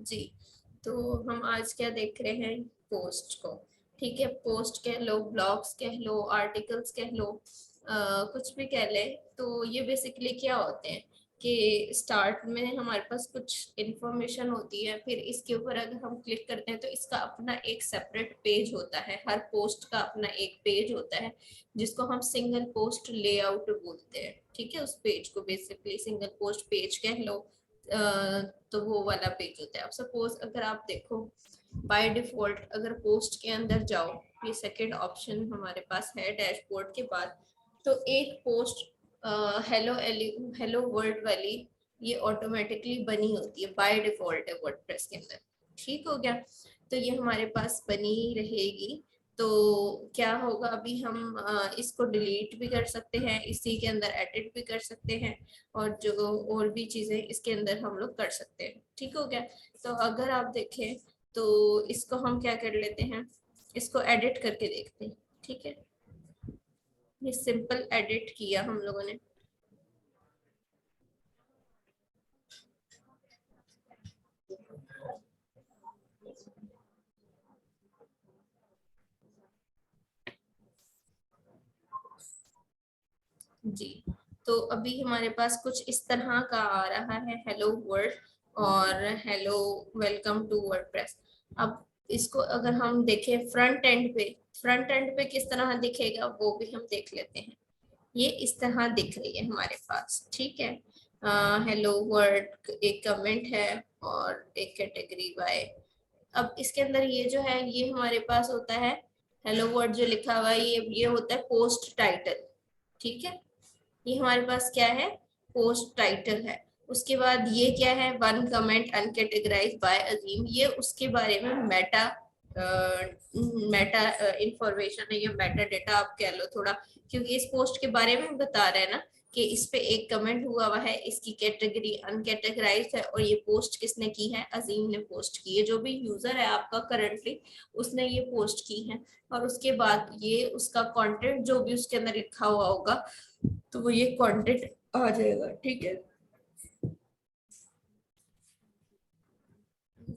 जी, तो हम आज क्या देख रहे हैं, पोस्ट को। ठीक है, पोस्ट कह लो, ब्लॉग्स कह लो, आर्टिकल्स कह लो, कुछ भी कह ले। तो ये बेसिकली क्या होते हैं कि स्टार्ट में हमारे पास कुछ इंफॉर्मेशन होती है, फिर इसके ऊपर अगर हम क्लिक करते हैं तो इसका अपना एक सेपरेट पेज होता है। हर पोस्ट का अपना एक पेज होता है जिसको हम सिंगल पोस्ट लेआउट बोलते हैं। ठीक है, उस पेज को बेसिकली सिंगल पोस्ट पेज कह लो। तो वो वाला पेज होता है। अब सपोज अगर आप देखो, बाय डिफॉल्ट अगर पोस्ट के अंदर जाओ, ये सेकंड ऑप्शन हमारे पास है डैशबोर्ड के बाद। तो एक पोस्ट हेलो हेलो वर्ल्ड वाली, ये ऑटोमेटिकली बनी होती है, बाय डिफॉल्ट है वर्डप्रेस के अंदर। ठीक हो गया, तो ये हमारे पास बनी रहेगी। तो क्या होगा, अभी हम इसको डिलीट भी कर सकते हैं, इसी के अंदर एडिट भी कर सकते हैं, और जो और भी चीजें इसके अंदर हम लोग कर सकते हैं। ठीक हो गया, तो अगर आप देखें तो इसको हम क्या कर लेते हैं, इसको एडिट करके देखते हैं। ठीक है, ये सिंपल एडिट किया हम लोगों ने। जी, तो अभी हमारे पास कुछ इस तरह का आ रहा है, हेलो वर्ल्ड और हेलो वेलकम टू वर्डप्रेस। अब इसको अगर हम देखें फ्रंट एंड पे, फ्रंट एंड पे किस तरह दिखेगा वो भी हम देख लेते हैं। ये इस तरह दिख रही है हमारे पास। ठीक है, हेलो वर्ड एक कमेंट है और एक कैटेगरी बाय। अब इसके अंदर ये जो है, ये हमारे पास होता है हेलो वर्ड जो लिखा हुआ है, ये होता है पोस्ट टाइटल। ठीक है, ये हमारे पास क्या है, पोस्ट टाइटल है। उसके बाद ये क्या है, वन कमेंट अनकेटेगराइज बाय अजीम, ये उसके बारे में मेटा मेटा इंफॉर्मेशन है, या मेटा डेटा आप कह लो थोड़ा, क्योंकि इस पोस्ट के बारे में बता रहे हैं ना कि इस पे एक कमेंट हुआ हुआ है, इसकी कैटेगरी अनकेटेगराइज है, और ये पोस्ट किसने की है, अजीम ने पोस्ट की है। जो भी यूजर है आपका करंटली, उसने ये पोस्ट की है। और उसके बाद ये उसका कंटेंट जो भी उसके अंदर लिखा हुआ होगा, तो वो ये कंटेंट आ जाएगा। ठीक है,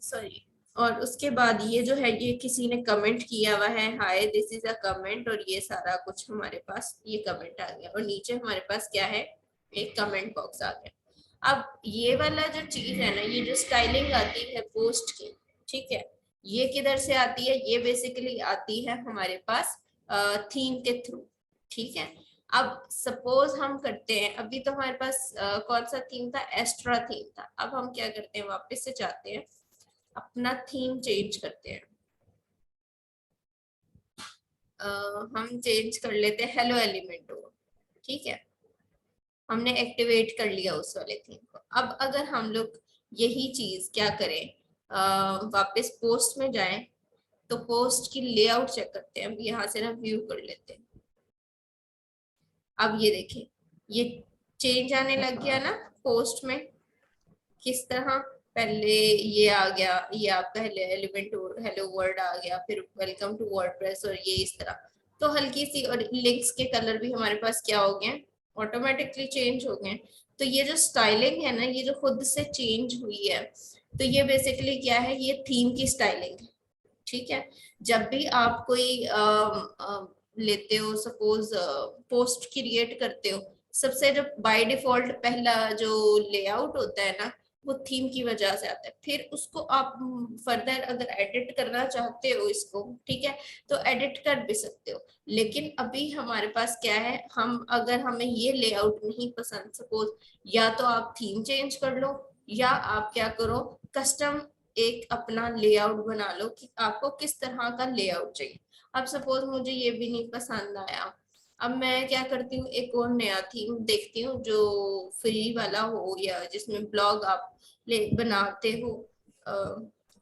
सॉरी। और उसके बाद ये जो है, ये किसी ने कमेंट किया हुआ है, hi this is a comment, और ये सारा कुछ हमारे पास ये कमेंट आ गया, और नीचे हमारे पास क्या है, एक कमेंट बॉक्स आ गया। अब ये वाला जो चीज है ना, ये जो स्टाइलिंग आती है पोस्ट की, ठीक है, ये किधर से आती है, ये बेसिकली आती है हमारे पास थीम के थ्रू। ठीक है, अब सपोज हम करते हैं, अभी तो हमारे पास कौन सा थीम था, एस्ट्रा थीम था। अब हम क्या करते हैं, वापस से जाते हैं, अपना थीम चेंज करते हैं। हम चेंज कर लेते हैं हेलो एलिमेंटो। ठीक है, हमने एक्टिवेट कर लिया उस वाले थीम को। अब अगर हम लोग यही चीज क्या करें, वापस पोस्ट में जाएं, तो पोस्ट की लेआउट चेक करते हैं। अब यहाँ से ना व्यू कर लेते हैं। अब ये देखिए, ये चेंज आने लग गया ना पोस्ट में, किस तरह, पहले ये आ गया, ये आपका हेलो एलिमेंट हेलो वर्ड आ गया, फिर वेलकम टू वर्डप्रेस, और ये इस तरह। तो हल्की सी, और लिंक्स के कलर भी हमारे पास क्या हो गए, ऑटोमेटिकली चेंज हो गए। तो ये जो स्टाइलिंग है ना, ये जो खुद से चेंज हुई है, तो ये बेसिकली क्या है, ये थीम की स्टाइलिंग है। ठीक है, जब भी आप कोई लेते हो, सपोज पोस्ट क्रिएट करते हो, सबसे जो बाय डिफॉल्ट पहला जो लेआउट होता है ना, वो थीम की वजह से आता है। फिर उसको आप फर्दर अगर एडिट करना चाहते हो इसको, ठीक है, तो एडिट कर भी सकते हो। लेकिन अभी हमारे पास क्या है, हम अगर हमें ये लेआउट नहीं पसंद, सपोज, या तो आप थीम चेंज कर लो, या आप क्या करो, कस्टम एक अपना लेआउट बना लो कि आपको किस तरह का लेआउट चाहिए। अब सपोज मुझे ये भी नहीं पसंद आया, अब मैं क्या करती हूँ, एक और नया थीम देखती हूँ जो फ्री वाला हो, या जिसमें ब्लॉग आप ले बनाते हो,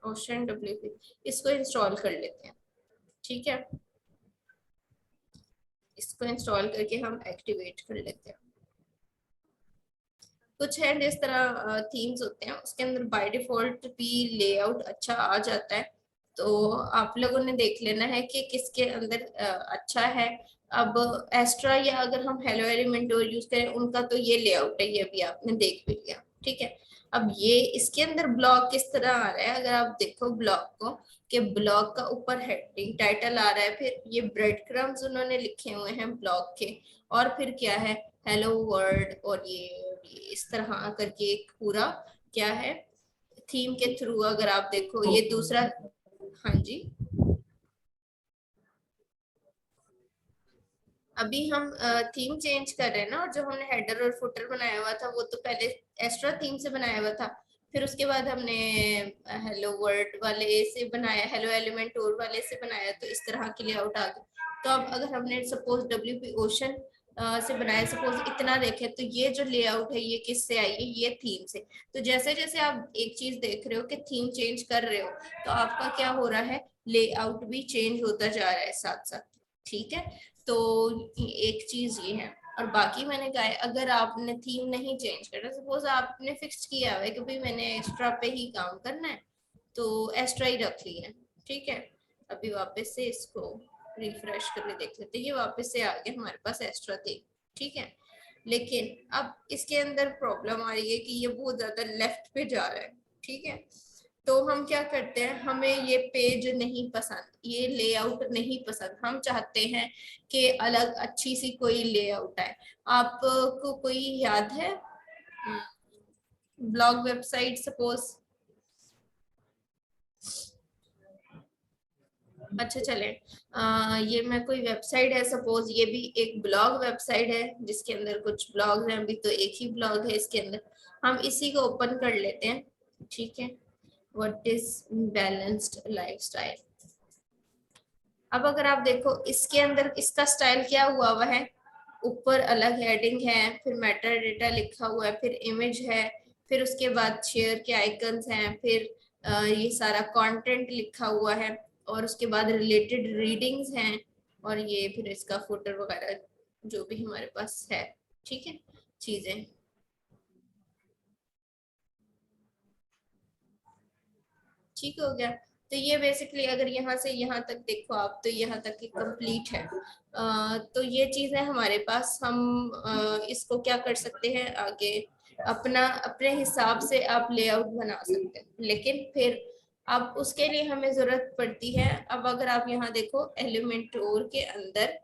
ओशन डब्ल्यू, इसको इंस्टॉल कर लेते हैं। ठीक है, इसको इंस्टॉल करके हम एक्टिवेट कर लेते हैं। कुछ है जिस तरह थीम्स होते हैं, उसके अंदर बाय डिफॉल्ट भी लेआउट अच्छा आ जाता है। तो आप लोगों ने देख लेना है कि किसके अंदर अच्छा है। अब एस्ट्रा या अगर हम हेलो एलिमेंटोर यूज करें, उनका तो ये लेआउट है, ये भी आपने देख भी लिया। ठीक है। अब ये इसके अंदर ब्लॉग किस तरह आ रहा है, अगर आप देखो ब्लॉग को, कि ब्लॉग का ऊपर हेडिंग टाइटल आ रहा है, फिर ये ब्रेड क्रम्स उन्होंने लिखे हुए हैं ब्लॉग के, और फिर क्या है, हेलो वर्ल्ड, और ये इस तरह करके एक पूरा क्या है थीम के थ्रू, अगर आप देखो ये दूसरा। हाँ जी। अभी हम थीम चेंज कर रहे हैं ना, और जो हमने हेडर और फुटर बनाया हुआ था वो तो पहले एक्स्ट्रा थीम से बनाया हुआ था, फिर उसके बाद हमने हेलो वर्ड वाले से बनाया, हेलो एलिमेंट टूर वाले से बनाया, तो इस तरह की लेआउट आ गई। तो अब अगर हमने सपोज WP ओशन से बनाया, सपोज इतना देखे, तो ये जो लेआउट है ये किससे आई है, ये थीम से। तो जैसे जैसे आप एक चीज देख रहे हो कि थीम चेंज कर रहे हो, तो आपका क्या हो रहा है, लेआउट भी चेंज होता जा रहा है साथ साथ। ठीक है। तो एक चीज ये है, और बाकी मैंने कहा है अगर आपने थीम नहीं चेंज करना, सपोज आपने फिक्स किया हुआ है कि भाई मैंने एक्स्ट्रा पे ही काम करना है, तो एक्स्ट्रा ही रख लिया। ठीक है। अभी वापस से इसको रिफ्रेश करके देख लेते हैं, ये वापस से आ गया हमारे पास एक्स्ट्रा थी। ठीक है। लेकिन अब इसके अंदर प्रॉब्लम आ रही है कि ये बहुत ज्यादा लेफ्ट पे जा रहा है। ठीक है। तो हम क्या करते हैं, हमें ये पेज नहीं पसंद, ये लेआउट नहीं पसंद, हम चाहते हैं कि अलग अच्छी सी कोई लेआउट आए। आपको कोई याद है ब्लॉग वेबसाइट सपोज, अच्छा चले, ये मैं कोई वेबसाइट है सपोज, ये भी एक ब्लॉग वेबसाइट है जिसके अंदर कुछ ब्लॉग्स हैं, अभी तो एक ही ब्लॉग है इसके अंदर, हम इसी को ओपन कर लेते हैं। ठीक है। What is balanced lifestyle. अब अगर आप देखो इसके अंदर इसका स्टाइल क्या हुआ है, ऊपर अलग हेडिंग है, फिर मेटा डेटा लिखा हुआ है, फिर इमेज है, फिर उसके बाद शेयर के आइकन्स हैं, फिर ये सारा कंटेंट लिखा हुआ है, और उसके बाद रिलेटेड रीडिंग्स हैं, और ये फिर इसका फुटर वगैरह जो भी हमारे पास है। ठीक है। चीजें ठीक हो गया। तो ये बेसिकली अगर यहाँ से यहाँ तक देखो आप, तो यहाँ तक की कंप्लीट है। तो ये चीज है हमारे पास, हम इसको क्या कर सकते हैं आगे, अपना अपने हिसाब से आप लेआउट बना सकते हैं, लेकिन फिर अब उसके लिए हमें जरूरत पड़ती है। अब अगर आप यहाँ देखो एलिमेंटोर के अंदर,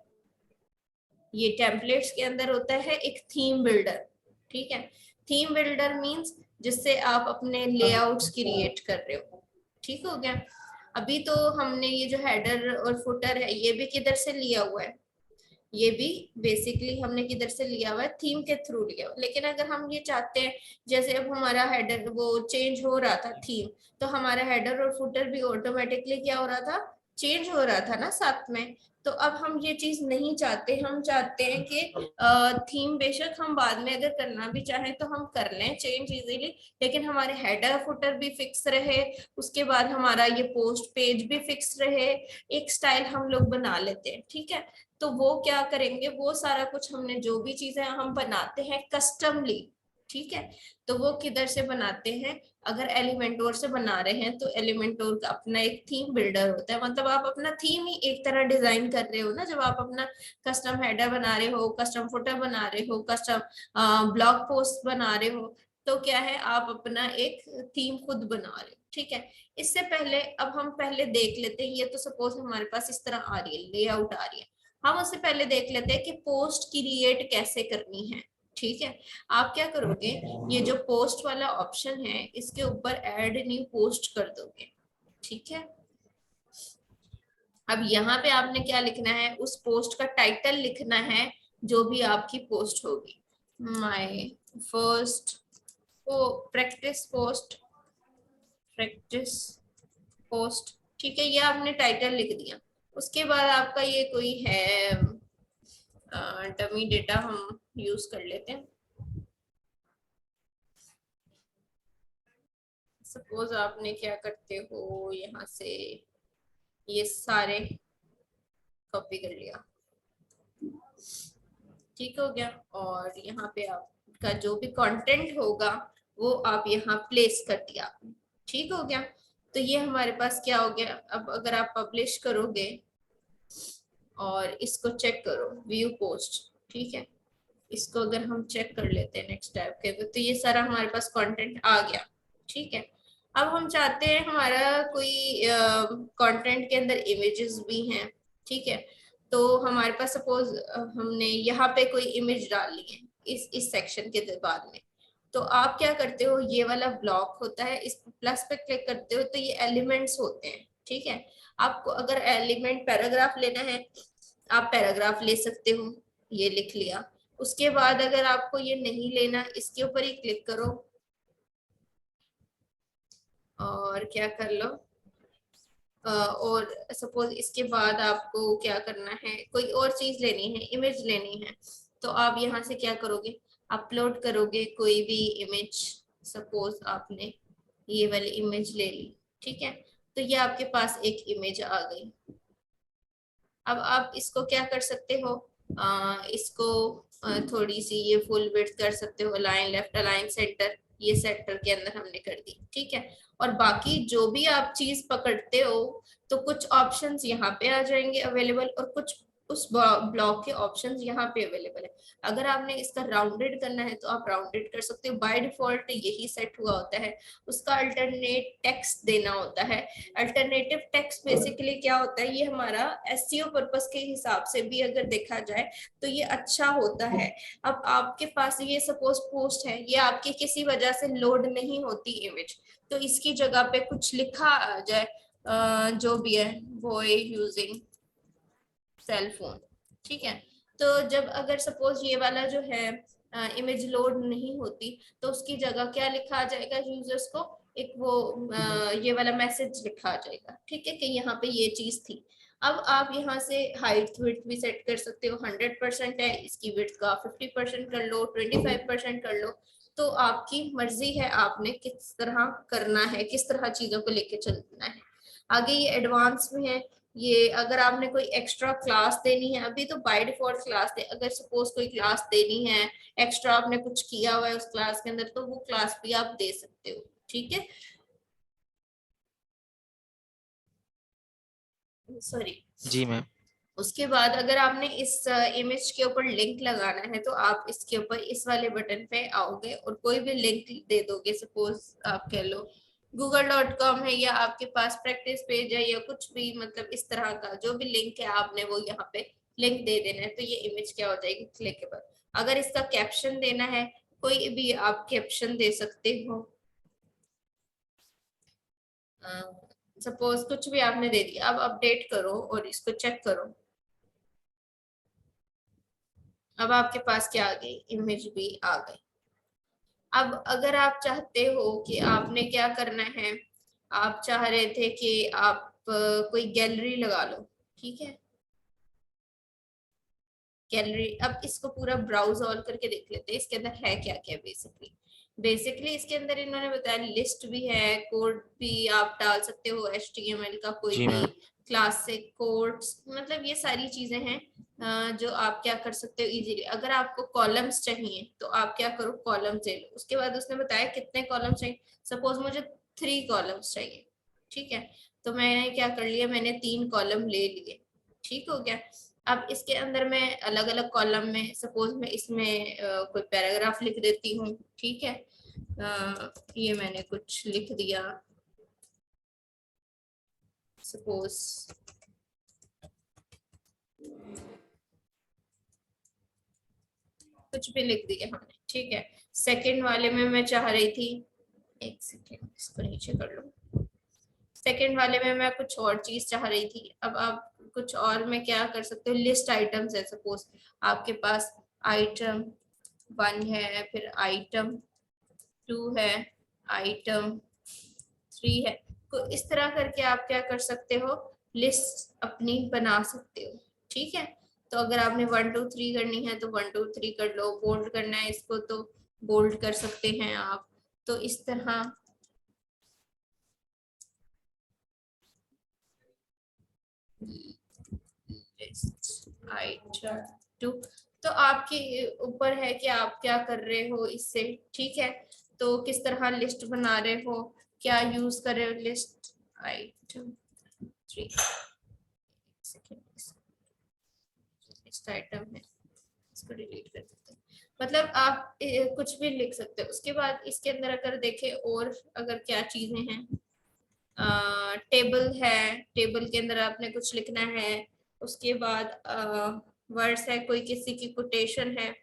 ये टेम्पलेट्स के अंदर होता है एक थीम बिल्डर। ठीक है। थीम बिल्डर मींस जिससे आप अपने लेआउट्स क्रिएट कर रहे हो। ठीक हो गया। अभी तो हमने ये जो हेडर और फुटर है ये भी किधर से लिया हुआ है, ये भी बेसिकली हमने किधर से लिया हुआ है, थीम के थ्रू लिया हुआ है। लेकिन अगर हम ये चाहते हैं, जैसे अब हमारा हेडर वो चेंज हो रहा था थीम, तो हमारा हेडर और फुटर भी ऑटोमेटिकली क्या हो रहा था, चेंज हो रहा था ना साथ में। तो अब हम ये चीज नहीं चाहते, हम चाहते हैं कि थीम बेशक हम बाद में अगर करना भी चाहें तो हम कर लें चेंज इजीली, लेकिन हमारे हेडर फुटर भी फिक्स रहे, उसके बाद हमारा ये पोस्ट पेज भी फिक्स रहे, एक स्टाइल हम लोग बना लेते हैं। ठीक है। तो वो क्या करेंगे, वो सारा कुछ हमने जो भी चीजें हम बनाते हैं कस्टमली। ठीक है। तो वो किधर से बनाते हैं, अगर एलिमेंटोर से बना रहे हैं तो एलिमेंटोर का अपना एक थीम बिल्डर होता है, मतलब आप अपना थीम ही एक तरह डिजाइन कर रहे हो ना, जब आप अपना कस्टम हेडर बना रहे हो, कस्टम फुटर बना रहे हो, कस्टम ब्लॉग पोस्ट बना रहे हो, तो क्या है आप अपना एक थीम खुद बना रहे हो। ठीक है। इससे पहले अब हम पहले देख लेते हैं, ये तो सपोज हमारे पास इस तरह आ रही है, लेआउट आ रही है, हम उससे पहले देख लेते हैं कि पोस्ट क्रिएट कैसे करनी है। ठीक है। आप क्या करोगे, ये जो पोस्ट वाला ऑप्शन है इसके ऊपर ऐड न्यू पोस्ट कर दोगे। ठीक है। अब यहाँ पे आपने क्या लिखना है, उस पोस्ट का टाइटल लिखना है जो भी आपकी पोस्ट होगी, my first practice post, practice post. ठीक है, ये आपने टाइटल लिख दिया। उसके बाद आपका ये कोई है डमी डेटा हम यूज कर लेते हैं। सपोज आपने क्या करते हो, यहाँ से ये सारे कॉपी कर लिया। ठीक हो गया। और यहाँ पे आपका जो भी कंटेंट होगा वो आप यहाँ प्लेस कर दिया। ठीक हो गया। तो ये हमारे पास क्या हो गया, अब अगर आप पब्लिश करोगे और इसको चेक करो व्यू पोस्ट। ठीक है। इसको अगर हम चेक कर लेते हैं नेक्स्ट टैब के तो ये सारा हमारे पास कंटेंट आ गया। ठीक है, अब हम चाहते हैं हमारा कोई कंटेंट के अंदर इमेजेस भी हैं। ठीक है, तो हमारे पास सपोज हमने यहाँ पे कोई इमेज डाली है इस सेक्शन के बाद में, तो आप क्या करते हो, ये वाला ब्लॉक होता है, इस प्लस पे क्लिक करते हो तो ये एलिमेंट्स होते हैं। ठीक है, आपको अगर एलिमेंट पैराग्राफ लेना है आप पैराग्राफ ले सकते हो, ये लिख लिया। उसके बाद अगर आपको ये नहीं लेना, इसके ऊपर ही क्लिक करो और क्या कर लो, और सपोज इसके बाद आपको क्या करना है, कोई और चीज लेनी है, इमेज लेनी है, तो आप यहाँ से क्या करोगे, अपलोड करोगे कोई भी इमेज। सपोज आपने ये वाली इमेज ले ली। ठीक है, तो ये आपके पास एक इमेज आ गई। अब आप इसको क्या कर सकते हो, इसको थोड़ी सी ये फुल विड्थ कर सकते हो, अलाइन लेफ्ट अलाइन सेंटर, ये सेंटर के अंदर हमने कर दी। ठीक है, और बाकी जो भी आप चीज पकड़ते हो तो कुछ ऑप्शंस यहाँ पे आ जाएंगे अवेलेबल, और कुछ उस ब्लॉक के ऑप्शंस यहाँ पे अवेलेबल है। अगर आपने इसका राउंडेड करना है तो आप राउंडेड कर सकते हो, बाय डिफॉल्ट यही सेट हुआ होता है। उसका अल्टरनेट टेक्स्ट देना होता है। अल्टरनेटिव टेक्स्ट बेसिकली क्या होता है, ये हमारा एसईओ पर्पस के हिसाब से भी अगर देखा जाए तो ये अच्छा होता है। अब आपके पास ये सपोज पोस्ट है, ये आपकी किसी वजह से लोड नहीं होती इमेज, तो इसकी जगह पे कुछ लिखा आ जाए, जो भी है, बॉय यूजिंग सेल फोन। ठीक है, तो जब अगर सपोज ये वाला जो है इमेज लोड नहीं होती, तो उसकी जगह क्या लिखा आ जाएगा यूजर्स को, एक वो ये वाला मैसेज लिखा आ जाएगा। ठीक है, कि यहाँ पे ये चीज थी। अब आप यहाँ से हाइट विड्थ भी सेट कर सकते हो, 100% है, इसकी विड्थ का 50% कर लो, 25% कर लो, तो आपकी मर्जी है, आपने किस तरह करना है, किस तरह चीजों को लेके चलना है। आगे ये एडवांस में है, ये अगर आपने कोई एक्स्ट्रा क्लास देनी है, अभी तो बाय डिफॉल्ट क्लास दे, अगर सपोज कोई क्लास देनी है, एक्स्ट्रा आपने कुछ किया हुआ है उस क्लास के अंदर, तो वो क्लास भी आप दे सकते हो। ठीक है, सॉरी। जी मैम। उसके बाद अगर आपने इस इमेज के ऊपर लिंक लगाना है तो आप इसके ऊपर इस वाले बटन पे आओगे और कोई भी लिंक दे दोगे। सपोज आप कह लो google.com है, या आपके पास प्रैक्टिस पेज है, या कुछ भी, मतलब इस तरह का जो भी लिंक है आपने वो यहाँ पे लिंक दे देना है, तो ये इमेज क्या हो जाएगी क्लिकेबल। अगर इसका कैप्शन देना है, कोई भी आप कैप्शन दे सकते हो। सपोज कुछ भी आपने दे दिया, अब अपडेट करो और इसको चेक करो। अब आपके पास क्या आ गई, इमेज भी आ गई। अब अगर आप चाहते हो कि आपने क्या करना है, आप चाह रहे थे कि आप कोई गैलरी लगा लो। ठीक है, गैलरी, अब इसको पूरा ब्राउज ऑल करके देख लेते हैं इसके अंदर है क्या क्या। बेसिकली इसके अंदर इन्होंने बताया लिस्ट भी है, कोड भी आप डाल सकते हो, HTML का कोई जी भी मैम। क्लासिक कोड्स, मतलब ये सारी चीजें हैं जो आप क्या कर सकते हो इजीली। अगर आपको कॉलम्स चाहिए तो आप क्या करो, कॉलम्स ले लो। उसके बाद उसने बताया कितने कॉलम्स चाहिए, सपोज मुझे 3 कॉलम्स चाहिए। ठीक है, तो मैंने क्या कर लिया, मैंने 3 कॉलम ले लिए। ठीक हो गया। अब इसके अंदर मैं अलग अलग कॉलम में, सपोज मैं इसमें कोई पैराग्राफ लिख देती हूँ। ठीक है, ये मैंने कुछ लिख दिया, सपोज कुछ भी लिख दिया हमने। ठीक है, सेकंड वाले में मैं चाह रही थी, एक सेकेंड इसको नीचे कर लो, सेकंड वाले में मैं कुछ और चीज चाह रही थी। अब आप कुछ और में क्या कर सकते हो, लिस्ट आइटम्स है, सपोज आपके पास आइटम 1 है, फिर आइटम 2 है, आइटम 3 है, तो इस तरह करके आप क्या कर सकते हो, लिस्ट अपनी बना सकते हो। ठीक है, तो अगर आपने 1 2 3 करनी है तो 1 2 3 कर लो, बोल्ड करना है इसको तो बोल्ड कर सकते हैं आप। तो इस तरह आइटम 2, तो आपके ऊपर है कि आप क्या कर रहे हो इससे। ठीक है, तो किस तरह लिस्ट बना रहे हो, क्या यूज कर रहे हो list. Item 3 second, list item है, इसको डिलीट कर देते हैं। मतलब आप कुछ भी लिख सकते हो। उसके बाद इसके अंदर अगर देखें और अगर क्या चीजें हैं, टेबल है, टेबल के अंदर आपने कुछ लिखना है। उसके बाद वर्ड्स है, कोई किसी की कोटेशन है।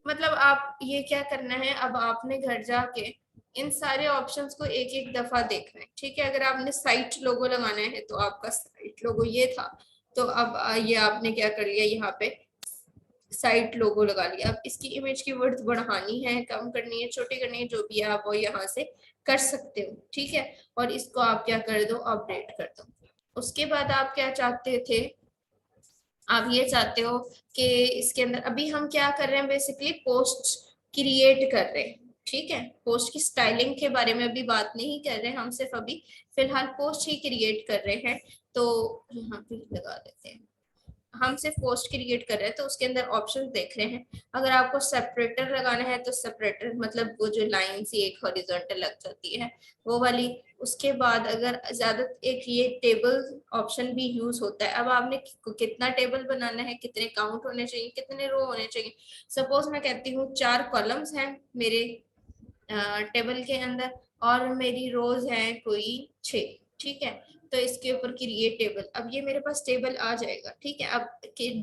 मतलब आप ये क्या करना है, अब आपने घर जाके इन सारे ऑप्शंस को एक एक दफा देखना है, ठीक है। अगर आपने साइट लोगो लगाना है तो आपका साइट लोगो ये था, तो अब ये आपने क्या कर लिया, यहाँ पे साइट लोगो लगा लिया। अब इसकी इमेज की वर्थ बढ़ानी है, कम करनी है, छोटी करनी है, जो भी है आप वो यहाँ से कर सकते हो, ठीक है। और इसको आप क्या कर दो, अपडेट कर दो। उसके बाद आप क्या चाहते थे, आप ये चाहते हो कि इसके अंदर अभी हम क्या कर रहे हैं, बेसिकली पोस्ट क्रिएट कर रहे हैं, ठीक है। पोस्ट की स्टाइलिंग के बारे में अभी बात नहीं कर रहे हैं, हम सिर्फ अभी फिलहाल पोस्ट ही क्रिएट कर रहे हैं। तो यहाँ पे लगा देते हैं, हम सिर्फ पोस्ट क्रिएट कर रहे हैं, तो उसके अंदर ऑप्शन देख रहे हैं। अगर आपको सेपरेटर लगाना है तो सेपरेटर, मतलब वो जो लाइन सी एक हॉरिजॉन्टल लग जाती है वो वाली। उसके बाद अगर ज्यादा एक ये टेबल ऑप्शन भी यूज होता है। अब आपने कितना टेबल बनाना है, कितने काउंट होने चाहिए, कितने रो होने चाहिए। सपोज मैं कहती हूँ 4 कॉलम्स हैं मेरे टेबल के अंदर, और मेरी रोज है कोई 6, ठीक है। तो इसके ऊपर क्रिएट टेबल, अब ये मेरे पास टेबल आ जाएगा, ठीक है। अब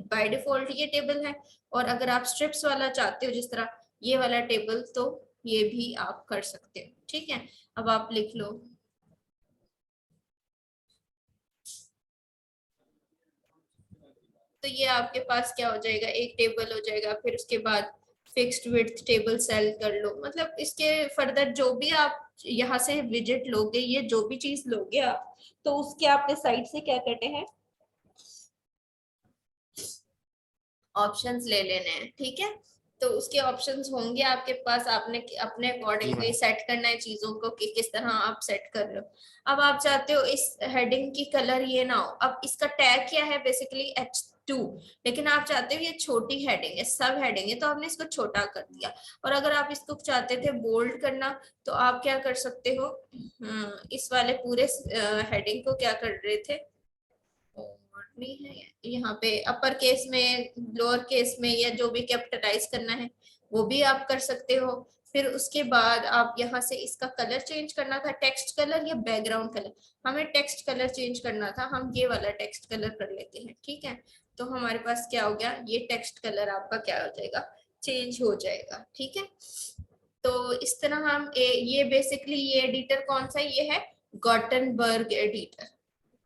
बाय डिफॉल्ट ये टेबल है, और अगर आप स्ट्रिप्स वाला चाहते हो जिस तरह ये वाला टेबल, तो ये भी आप कर सकते हो, ठीक है। अब आप लिख लो, तो ये आपके पास क्या हो जाएगा, एक टेबल हो जाएगा। फिर उसके बाद फिक्स्ड विड्थ टेबल सेल कर लो। मतलब इसके फर्दर जो भी आप यहाँ से विजिट लोगे, ये जो भी चीज लोगे आप, तो उसके आपने साइड से क्या करते हैं, ऑप्शंस ले लेने हैं, ठीक है। तो उसके ऑप्शंस होंगे आपके पास, आपने अपने जी अकॉर्डिंगली मैम। सेट करना है चीजों को कि किस तरह आप सेट कर रहे हो। अब आप चाहते हो इस हेडिंग की कलर ये ना हो। अब इसका टैग क्या है, बेसिकली H2, लेकिन आप चाहते हो ये छोटी हेडिंग है, सब हेडिंग है, तो आपने इसको छोटा कर दिया। और अगर आप इसको चाहते थे बोल्ड करना, तो आप क्या कर सकते हो, इस वाले पूरे हेडिंग को क्या कर रहे थे, और नहीं है यहाँ पे अपर केस में, लोअर केस में, या जो भी कैपिटलाइज करना है वो भी आप कर सकते हो। फिर उसके बाद आप यहाँ से इसका कलर चेंज करना था, टेक्स्ट कलर या बैकग्राउंड कलर। हमें टेक्स्ट कलर चेंज करना था, हम ये वाला टेक्स्ट कलर कर लेते हैं, ठीक है। तो हमारे पास क्या हो गया, ये टेक्स्ट कलर आपका क्या हो जाएगा, चेंज हो जाएगा, ठीक है। तो इस तरह हम ये बेसिकली ये एडिटर कौन सा है, ये है गॉटनबर्ग एडिटर,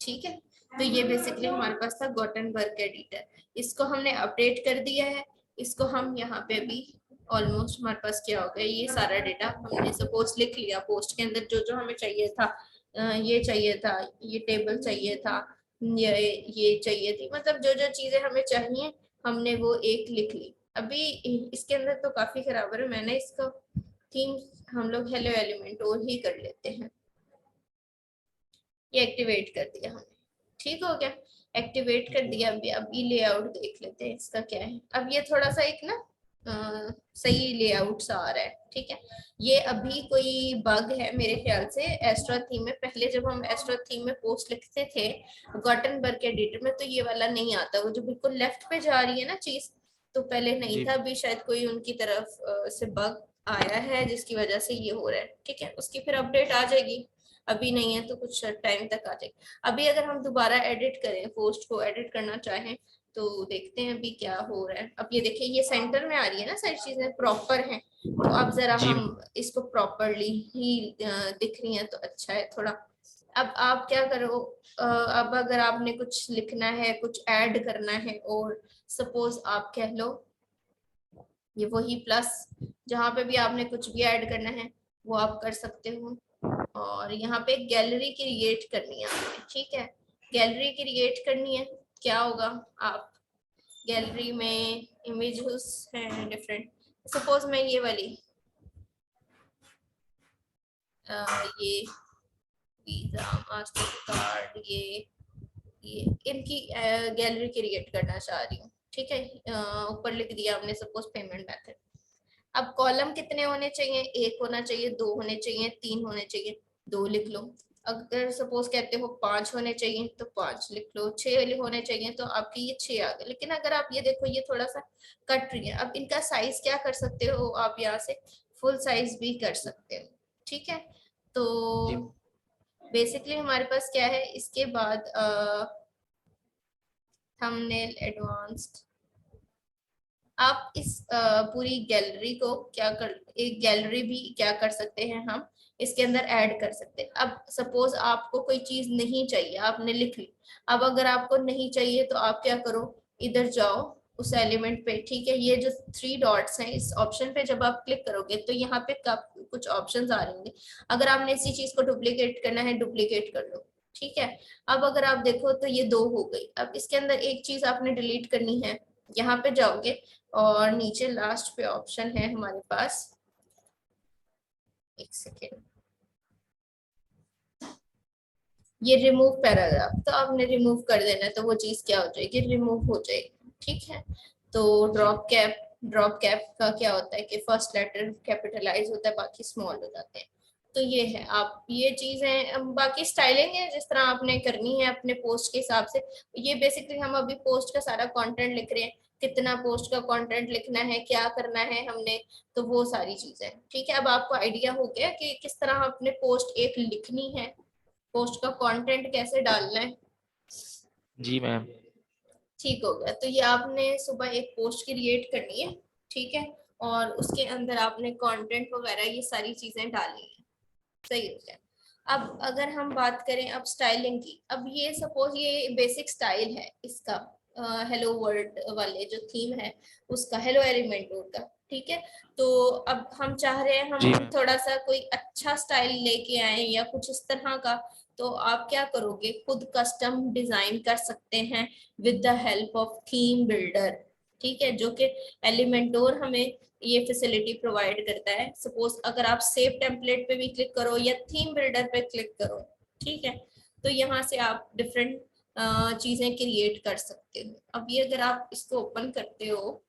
ठीक है। तो ये बेसिकली हमारे पास था गॉटनबर्ग एडिटर, इसको हमने अपडेट कर दिया है। इसको हम यहाँ पे भी ऑलमोस्ट हमारे पास क्या हो गया, ये सारा डेटा हमने सपोज लिख लिया। पोस्ट के अंदर जो जो हमें चाहिए था, ये चाहिए था, ये टेबल चाहिए था, ये चाहिए थी, मतलब जो जो चीजें हमें चाहिए हमने वो एक लिख ली। अभी इसके अंदर तो काफी खराब है, मैंने इसको थीम हम लोग हेलो एलिमेंट और ही कर लेते हैं। ये एक्टिवेट कर दिया हमने, ठीक हो गया, एक्टिवेट कर दिया। अभी लेआउट देख लेते हैं इसका क्या है। अब ये थोड़ा सा एक ना सही लेआउट सा आ रहा है, ठीक है। ये अभी कोई बग है मेरे ख्याल से एस्ट्रो थीम में। पहले जब हम एस्ट्रो थीम में पोस्ट लिखते थे गॉटनबर्ग एडिटर में, तो ये वाला नहीं आता, वो जो बिल्कुल लेफ्ट पे जा रही है ना चीज, तो पहले नहीं जी था। अभी शायद कोई उनकी तरफ से बग आया है जिसकी वजह से ये हो रहा है, ठीक है। उसकी फिर अपडेट आ जाएगी, अभी नहीं है तो कुछ टाइम तक आ जाएगी। अभी अगर हम दोबारा एडिट करें, पोस्ट को एडिट करना चाहें, तो देखते हैं अभी क्या हो रहा है। अब ये देखिए ये सेंटर में आ रही है ना, सारी चीजें प्रॉपर हैं। तो अब जरा जी हम इसको प्रॉपरली ही दिख रही हैं तो अच्छा है थोड़ा। अब आप क्या करो, अब अगर आपने कुछ लिखना है, कुछ ऐड करना है, और सपोज आप कह लो ये वही प्लस, जहाँ पे भी आपने कुछ भी ऐड करना है वो आप कर सकते हो। और यहाँ पे गैलरी क्रिएट करनी है आपने, ठीक है। गैलरी क्रिएट करनी है, क्या होगा, आप गैलरी में इमेजेस हैं डिफरेंट। सपोज मैं ये वाली ये वीजा मास्टर कार्ड, ये इनकी गैलरी क्रिएट करना चाह रही हूँ, ठीक है। ऊपर लिख दिया हमने सपोज पेमेंट मेथड। अब कॉलम कितने होने चाहिए, एक होना चाहिए, दो होने चाहिए, तीन होने चाहिए, दो लिख लो। अगर सपोज कहते हो 5 होने चाहिए तो 5 लिख लो, 6 होने चाहिए तो आपके ये 6 आ गए। लेकिन अगर आप ये देखो ये थोड़ा सा कट रही है, अब इनका साइज क्या कर सकते हो आप यहाँ से फुल साइज भी कर सकते हो। ठीक है, तो जी बेसिकली हमारे पास क्या है, इसके बाद थंबनेल एडवांस्ड, आप इस पूरी गैलरी को क्या कर, एक गैलरी भी क्या कर सकते हैं हम इसके अंदर ऐड कर सकते हैं। अब सपोज आपको कोई चीज नहीं चाहिए, आपने लिख ली, अब अगर आपको नहीं चाहिए तो आप क्या करो, इधर जाओ उस एलिमेंट पे। ठीक है, ये जो 3 डॉट्स हैं इस ऑप्शन पे जब आप क्लिक करोगे तो यहाँ पे कुछ ऑप्शंस आ रहेंगे। अगर आपने इसी चीज को डुप्लीकेट करना है डुप्लीकेट कर लो। ठीक है, अब अगर आप देखो तो ये 2 हो गई। अब इसके अंदर एक चीज आपने डिलीट करनी है, यहाँ पे जाओगे और नीचे लास्ट पे ऑप्शन है हमारे पास, एक सेकेंड, ये रिमूव पैराग्राफ, तो आपने रिमूव कर देना है तो वो चीज क्या हो जाएगी, रिमूव हो जाएगी। ठीक है, तो जी ड्रॉप कैप का क्या होता है कि फर्स्ट लेटर कैपिटलाइज होता है, बाकी स्मॉल हो जाते हैं। तो ये है, आप ये चीजें बाकी स्टाइलिंग है जिस तरह आपने करनी है अपने पोस्ट के हिसाब से। ये बेसिकली हम अभी पोस्ट का सारा कंटेंट लिख रहे हैं, कितना पोस्ट का कंटेंट लिखना है, क्या करना है हमने, तो वो सारी चीजें। ठीक है, अब आपको आइडिया हो गया कि किस तरह अपने पोस्ट एक लिखनी है, पोस्ट का कंटेंट कैसे डालना है। जी मैम। ठीक हो गया, तो ये आपने सुबह एक पोस्ट क्रिएट करनी है। ठीक है, और उसके अंदर आपने कंटेंट वगैरह ये सारी चीजें डालनी है। सही हो गया। अब अगर हम बात करें अब स्टाइलिंग की, अब ये सपोज ये बेसिक स्टाइल है इसका, हेलो वर्ल्ड वाले जो थीम है उसका, हेलो एलिमेंटोर का। ठीक है, तो अब हम चाह रहे हैं जी हम मैम। थोड़ा सा कोई अच्छा स्टाइल लेके आए या कुछ इस तरह का, तो आप क्या करोगे, खुद कस्टम डिजाइन कर सकते हैं with the help of theme builder. ठीक है, जो कि एलिमेंटोर हमें ये फैसिलिटी प्रोवाइड करता है। सपोज अगर आप सेव टेम्पलेट पे भी क्लिक करो या थीम बिल्डर पे क्लिक करो, ठीक है, तो यहाँ से आप डिफरेंट चीजें क्रिएट कर सकते हो। अब ये अगर आप इसको ओपन करते हो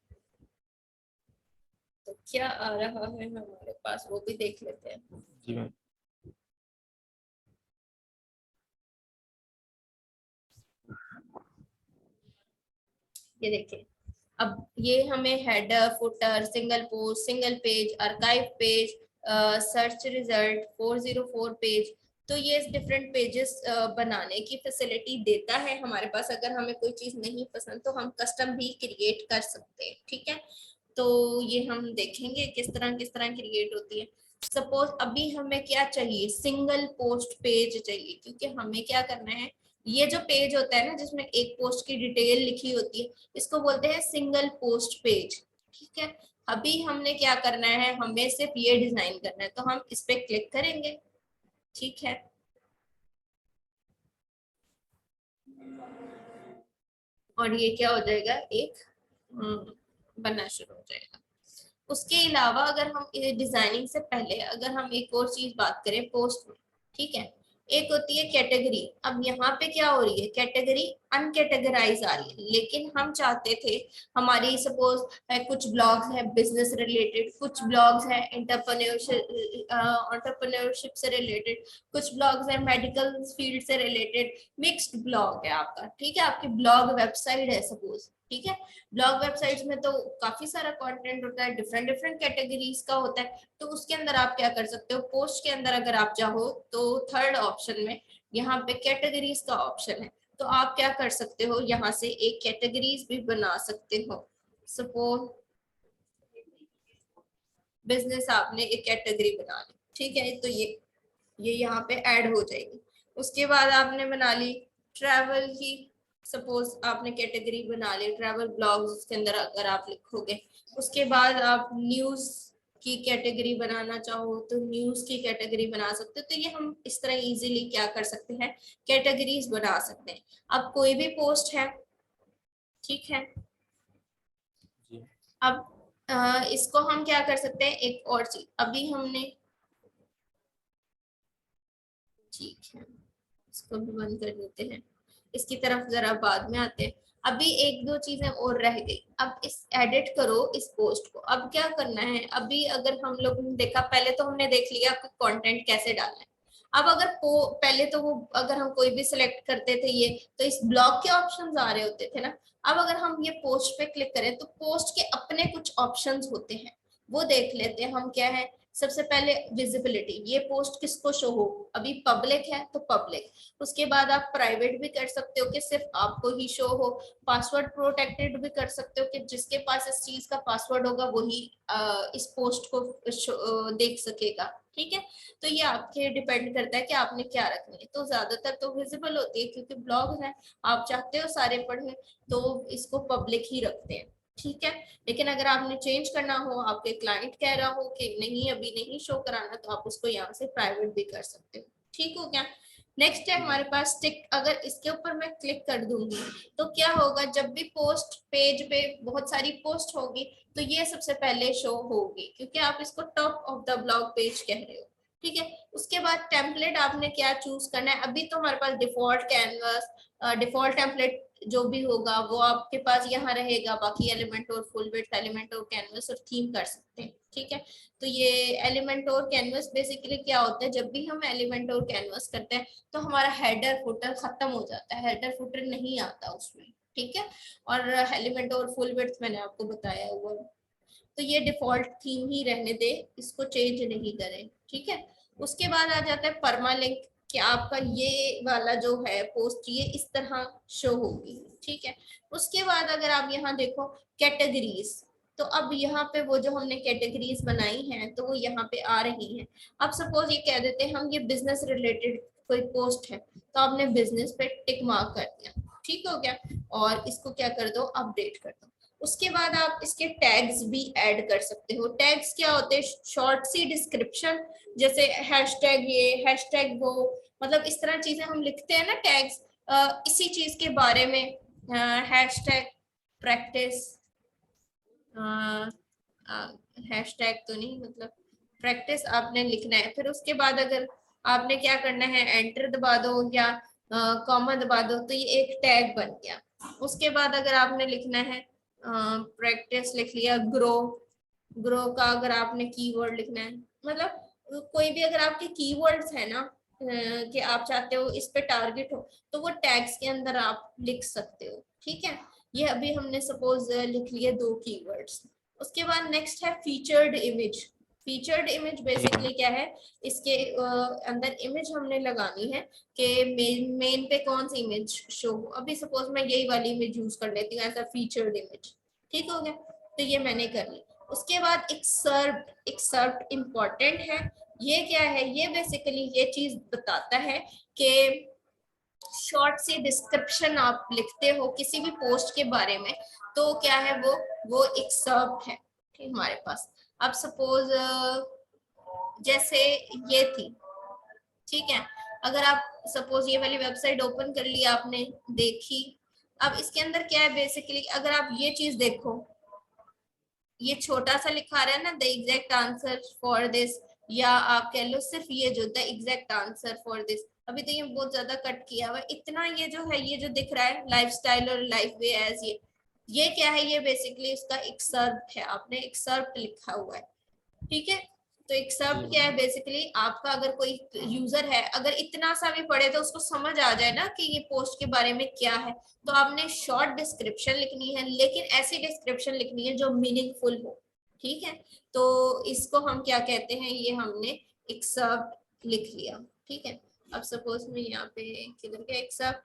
तो क्या आ रहा है हमारे पास वो भी देख लेते हैं। जी मैम। ये देखिए, अब ये हमें header, footer, single post, single page, archive page, search result, 404 page, तो ये डिफरेंट पेजेस बनाने की फैसिलिटी देता है हमारे पास। अगर हमें कोई चीज नहीं पसंद तो हम कस्टम भी क्रिएट कर सकते हैं। ठीक है, तो ये हम देखेंगे किस तरह क्रिएट होती है। सपोज अभी हमें क्या चाहिए, सिंगल पोस्ट पेज चाहिए, क्योंकि हमें क्या करना है, ये जो पेज होता है ना जिसमें एक पोस्ट की डिटेल लिखी होती है, इसको बोलते हैं सिंगल पोस्ट पेज। ठीक है, अभी हमने क्या करना है, हमें सिर्फ ये डिजाइन करना है, तो हम इस पे क्लिक करेंगे। ठीक है, और ये क्या हो जाएगा, एक बनना शुरू हो जाएगा। उसके अलावा अगर हम डिजाइनिंग से पहले अगर हम एक और चीज बात करें पोस्ट में, ठीक है, एक होती है कैटेगरी। अब यहाँ पे क्या हो रही है, कैटेगरी अनकैटेगराइज आ रही है, लेकिन हम चाहते थे हमारी सपोज कुछ ब्लॉग्स है बिजनेस रिलेटेड, कुछ ब्लॉग्स है एंटरप्रेन्योरशिप से रिलेटेड, कुछ ब्लॉग्स है मेडिकल फील्ड से रिलेटेड, मिक्स्ड ब्लॉग है आपका। ठीक है, आपकी ब्लॉग वेबसाइट है सपोज। ठीक है, ब्लॉग वेबसाइट्स में तो काफी सारा कंटेंट होता है, डिफरेंट डिफरेंट कैटेगरीज का होता है, तो उसके अंदर आप क्या कर सकते हो, पोस्ट के अंदर अगर आप चाहो तो थर्ड ऑप्शन में यहाँ पे कैटेगरीज का ऑप्शन है, तो आप क्या कर सकते हो, यहाँ से एक कैटेगरीज भी बना सकते हो। सपोज बिजनेस आपने एक कैटेगरी बना ली, ठीक है, तो ये यहाँ पे ऐड हो जाएगी। उसके बाद आपने बना ली ट्रैवल की, सपोज आपने कैटेगरी बना ली ट्रैवल ब्लॉग्स, उसके अंदर अगर आप लिखोगे। उसके बाद आप न्यूज की कैटेगरी बनाना चाहो तो न्यूज की कैटेगरी बना सकते हो। तो ये हम इस तरह इजीली क्या कर सकते हैं, कैटेगरीज बना सकते हैं। अब कोई भी पोस्ट है, ठीक है, जी अब इसको हम क्या कर सकते हैं, एक और चीज अभी हमने, ठीक है, इसको भी बंद कर देते हैं, इसकी तरफ जरा बाद में आते हैं। अभी एक दो चीजें और रह गई, अब इस एडिट करो इस पोस्ट को। अब क्या करना है, अभी अगर हम लोग ने देखा, पहले तो हमने देख लिया कि कंटेंट कैसे डालना है। अब अगर पहले तो वो अगर हम कोई भी सिलेक्ट करते थे ये, तो इस ब्लॉक के ऑप्शंस आ रहे होते थे ना। अब अगर हम ये पोस्ट पे क्लिक करें तो पोस्ट के अपने कुछ ऑप्शंस होते हैं, वो देख लेते हैं हम क्या है। सबसे पहले विजिबिलिटी, ये पोस्ट किसको शो हो, अभी पब्लिक है तो पब्लिक। उसके बाद आप प्राइवेट भी कर सकते हो कि सिर्फ आपको ही शो हो। पासवर्ड प्रोटेक्टेड भी कर सकते हो कि जिसके पास इस चीज का पासवर्ड होगा वही इस पोस्ट को देख सकेगा। ठीक है, तो ये आपके डिपेंड करता है कि आपने क्या रखना है। तो ज्यादातर तो विजिबल होती है क्योंकि ब्लॉग है, आप चाहते हो सारे पढ़े तो इसको पब्लिक ही रखते हैं। ठीक है, लेकिन अगर आपने चेंज करना हो, आपके क्लाइंट कह रहा हो कि नहीं अभी नहीं शो कराना, तो आप उसको यहाँ से प्राइवेट भी कर सकते हो। ठीक हो गया। नेक्स्ट है हमारे पास टिक। अगर इसके ऊपर मैं क्लिक कर दूंगी तो क्या होगा, जब भी पोस्ट पेज पे बहुत सारी पोस्ट होगी तो ये सबसे पहले शो होगी, क्योंकि आप इसको top of the blog page कह रहे हो। ठीक है, उसके बाद टेम्पलेट आपने क्या चूज करना है। अभी तो हमारे पास डिफॉल्ट कैनवस, डिफॉल्ट टेम्पलेट जो भी होगा वो आपके पास यहाँ रहेगा। बाकी एलिमेंट और फुल विड्थ, एलिमेंट और कैनवस और थीम कर सकते हैं। ठीक है, तो ये एलिमेंट और कैनवस बेसिकली क्या होता है, जब भी हम एलिमेंट और कैनवस करते हैं तो हमारा हेडर फुटर खत्म हो जाता है, हेडर फुटर नहीं आता उसमें। ठीक है, और एलिमेंट और फुल विड्थ मैंने आपको बताया हुआ, तो ये डिफॉल्ट थीम ही रहने दे, इसको चेंज नहीं करें। ठीक है, उसके बाद आ जाता है परमालिंक कि आपका ये वाला जो है पोस्ट ये इस तरह शो होगी। ठीक है, उसके बाद अगर आप यहाँ देखो कैटेगरीज, तो अब यहाँ पे वो जो हमने कैटेगरीज बनाई हैं तो वो यहाँ पे आ रही हैं। अब सपोज ये कह देते हैं हम ये बिजनेस रिलेटेड कोई पोस्ट है, तो आपने बिजनेस पे टिक मार्क कर दिया। ठीक हो गया, और इसको क्या कर दो, अपडेट कर दो। उसके बाद आप इसके टैग्स भी ऐड कर सकते हो। टैग्स क्या होते हैं, शॉर्ट सी डिस्क्रिप्शन, जैसे हैशटैग ये हैशटैग वो, मतलब इस तरह चीजें हम लिखते हैं ना टैग्स, इसी चीज के बारे में। हैशटैग प्रैक्टिस, हैशटैग तो नहीं, मतलब प्रैक्टिस आपने लिखना है। फिर उसके बाद अगर आपने क्या करना है, एंटर दबा दो या कॉमा दबा दो, तो ये एक टैग बन गया। उसके बाद अगर आपने लिखना है प्रैक्टिस लिख लिया, ग्रो, ग्रो का अगर आपने कीवर्ड लिखना है, मतलब कोई भी अगर आपके कीवर्ड्स है ना कि आप चाहते हो इस पे टारगेट हो, तो वो टैग्स के अंदर आप लिख सकते हो। ठीक है, ये अभी हमने सपोज लिख लिए 2 कीवर्ड्स। उसके बाद नेक्स्ट है फीचर्ड इमेज। फीचर्ड इमेज जी मैम। बेसिकली क्या है, इसके अंदर इमेज हमने लगानी है कि मेन पे कौन सी इमेज शो हो। अभी सपोज मैं यही वाली इमेज यूज कर लेती हूँ एज अ फीचर्ड इमेज। ठीक हो गया, तो ये मैंने कर ली। उसके बाद एक्सर्प्ट, एक्सर्प्ट इंपॉर्टेंट है। ये क्या है, ये बेसिकली ये चीज बताता है कि शॉर्ट सी डिस्क्रिप्शन आप लिखते हो किसी भी पोस्ट के बारे में, तो क्या है वो एक्सर्प्ट है। ठीक, हमारे पास अब सपोज जैसे ये थी। ठीक है, अगर आप सपोज ये वाली वेबसाइट ओपन कर ली आपने, देखी, अब इसके अंदर क्या है बेसिकली, अगर आप ये चीज देखो, ये छोटा सा लिखा रहा है ना, the exact answer for this, या आप कह लो सिर्फ ये जो the exact answer for this. अभी तो ये बहुत ज्यादा कट किया हुआ इतना, ये जो है ये जो दिख रहा है लाइफस्टाइल और लाइफ वे एज, ये क्या है, ये बेसिकली इसका एक्सर्प्ट है, आपने एक्सर्प्ट लिखा हुआ है। ठीक है, तो जी एक्सर्प्ट क्या है मैम। बेसिकली, आपका अगर कोई यूजर है अगर इतना सा भी पढ़े तो उसको समझ आ जाए ना कि ये पोस्ट के बारे में क्या है, तो आपने शॉर्ट डिस्क्रिप्शन लिखनी है, लेकिन ऐसी डिस्क्रिप्शन लिखनी है जो मीनिंगफुल हो। ठीक है, तो इसको हम क्या कहते हैं, ये हमने एक्सर्प्ट लिख लिया। ठीक है, अब सपोज मैं यहाँ पे किधर गया एक्सर्प्ट,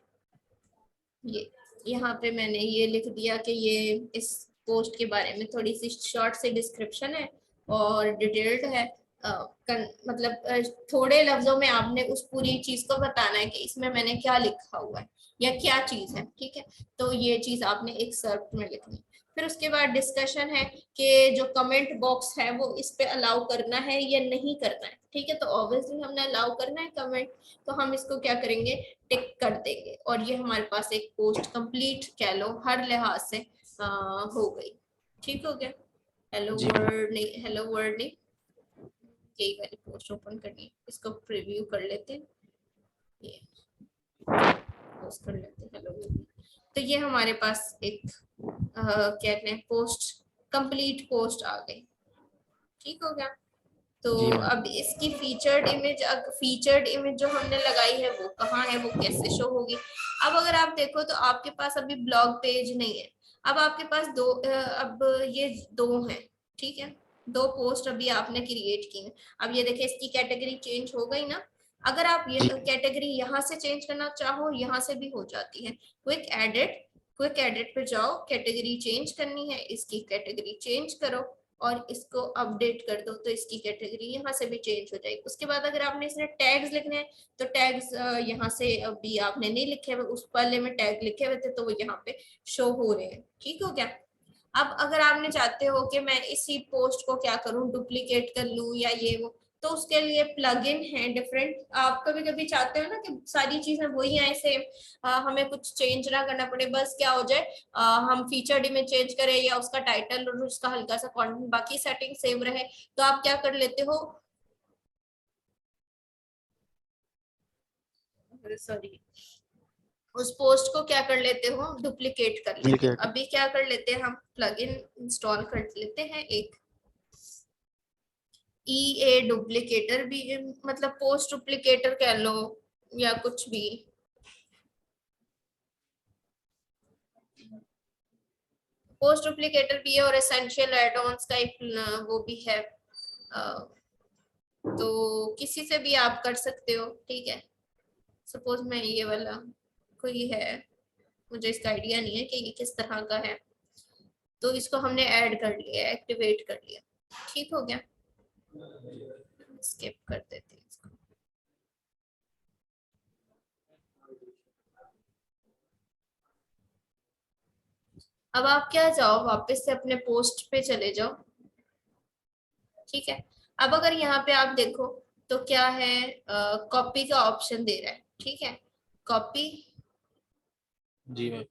ये यहाँ पे मैंने ये लिख दिया कि ये इस पोस्ट के बारे में थोड़ी सी शॉर्ट सी डिस्क्रिप्शन है और डिटेल्ड है। मतलब थोड़े लफ्जों में आपने उस पूरी चीज को बताना है कि इसमें मैंने क्या लिखा हुआ है या क्या चीज है। ठीक है, तो ये चीज आपने एक सर्फ में लिखनी। फिर उसके बाद डिस्कशन है कि जो कमेंट बॉक्स है वो इस पे अलाउ करना है या नहीं करना है। ठीक है, तो ऑब्वियसली हमने अलाउ करना है कमेंट, तो हम इसको क्या करेंगे, टिक कर देंगे, और ये हमारे पास एक पोस्ट कंप्लीट कह लो हर लिहाज से हो गई। ठीक हो गया, हेलो जी मैम। वर्ल्ड नहीं, हेलो वर्ल्ड नहीं, यही वाली पोस्ट ओपन करनी है, इसको प्रीव्यू कर लेते हैं, ये पोस्ट कर लेते हैं हेलो वर्ल्ड। तो ये हमारे पास एक क्या कहते हैं पोस्ट, कंप्लीट पोस्ट आ गई। ठीक हो गया। तो जी मैम। अब इसकी फीचर्ड इमेज जो हमने लगाई है वो कहाँ है, वो कैसे शो होगी। अब अगर आप देखो तो आपके पास अभी ब्लॉग पेज नहीं है। अब आपके पास अब ये दो हैं, ठीक है, दो पोस्ट अभी आपने क्रिएट की है। अब ये देखिए इसकी कैटेगरी चेंज हो गई ना। अगर आप ये जी कैटेगरी यहाँ से चेंज करना चाहो यहाँ से भी हो जाती है। क्विक एडिट पे जाओ, कैटेगरी चेंज करनी है, इसकी कैटेगरी चेंज करो और इसको अपडेट कर दो तो इसकी कैटेगरी यहाँ से भी चेंज हो जाएगी। उसके बाद अगर आपने इसमें टैग्स लिखने हैं तो टैग्स यहाँ से अभी आपने नहीं लिखे हुए, उस वाले में टैग लिखे हुए थे तो वो यहाँ पे शो हो रहे हैं। ठीक हो गया। अब अगर आपने चाहते हो कि मैं इसी पोस्ट को क्या करूं, डुप्लीकेट कर लूं या ये वो, तो उसके लिए प्लगइन है डिफरेंट। आप कभी कभी चाहते हो ना कि सारी चीजें वही आए सेम, हमें कुछ चेंज ना करना पड़े, बस क्या हो जाए हम फीचर्ड इमेज चेंज करें या उसका टाइटल और उसका हल्का सा कंटेंट, बाकी सेटिंग सेम रहे। तो आप क्या कर लेते हो, सॉरी, उस पोस्ट को क्या कर लेते हो, डुप्लीकेट कर लेते हो। डुप्लीकेट। अभी क्या कर लेते हैं हम, प्लगइन इंस्टॉल कर लेते हैं एक, ए डुप्लीकेटर भी, मतलब पोस्ट डुप्लीकेटर कह लो या कुछ भी। पोस्ट डुप्लीकेटर भी है और एसेंशियल एड-ऑन्स का एक वो भी है। तो किसी से भी आप कर सकते हो, ठीक है। सपोज मैं ये वाला कोई है, मुझे इसका आइडिया नहीं है कि ये किस तरह का है, तो इसको हमने ऐड कर लिया, एक्टिवेट कर लिया, ठीक हो गया। स्किप कर देते हैं इसको। अब आप क्या जाओ वापस से अपने पोस्ट पे चले जाओ, ठीक है। अब अगर यहाँ पे आप देखो तो क्या है, कॉपी का ऑप्शन दे रहा है, ठीक है, कॉपी। जी मैम।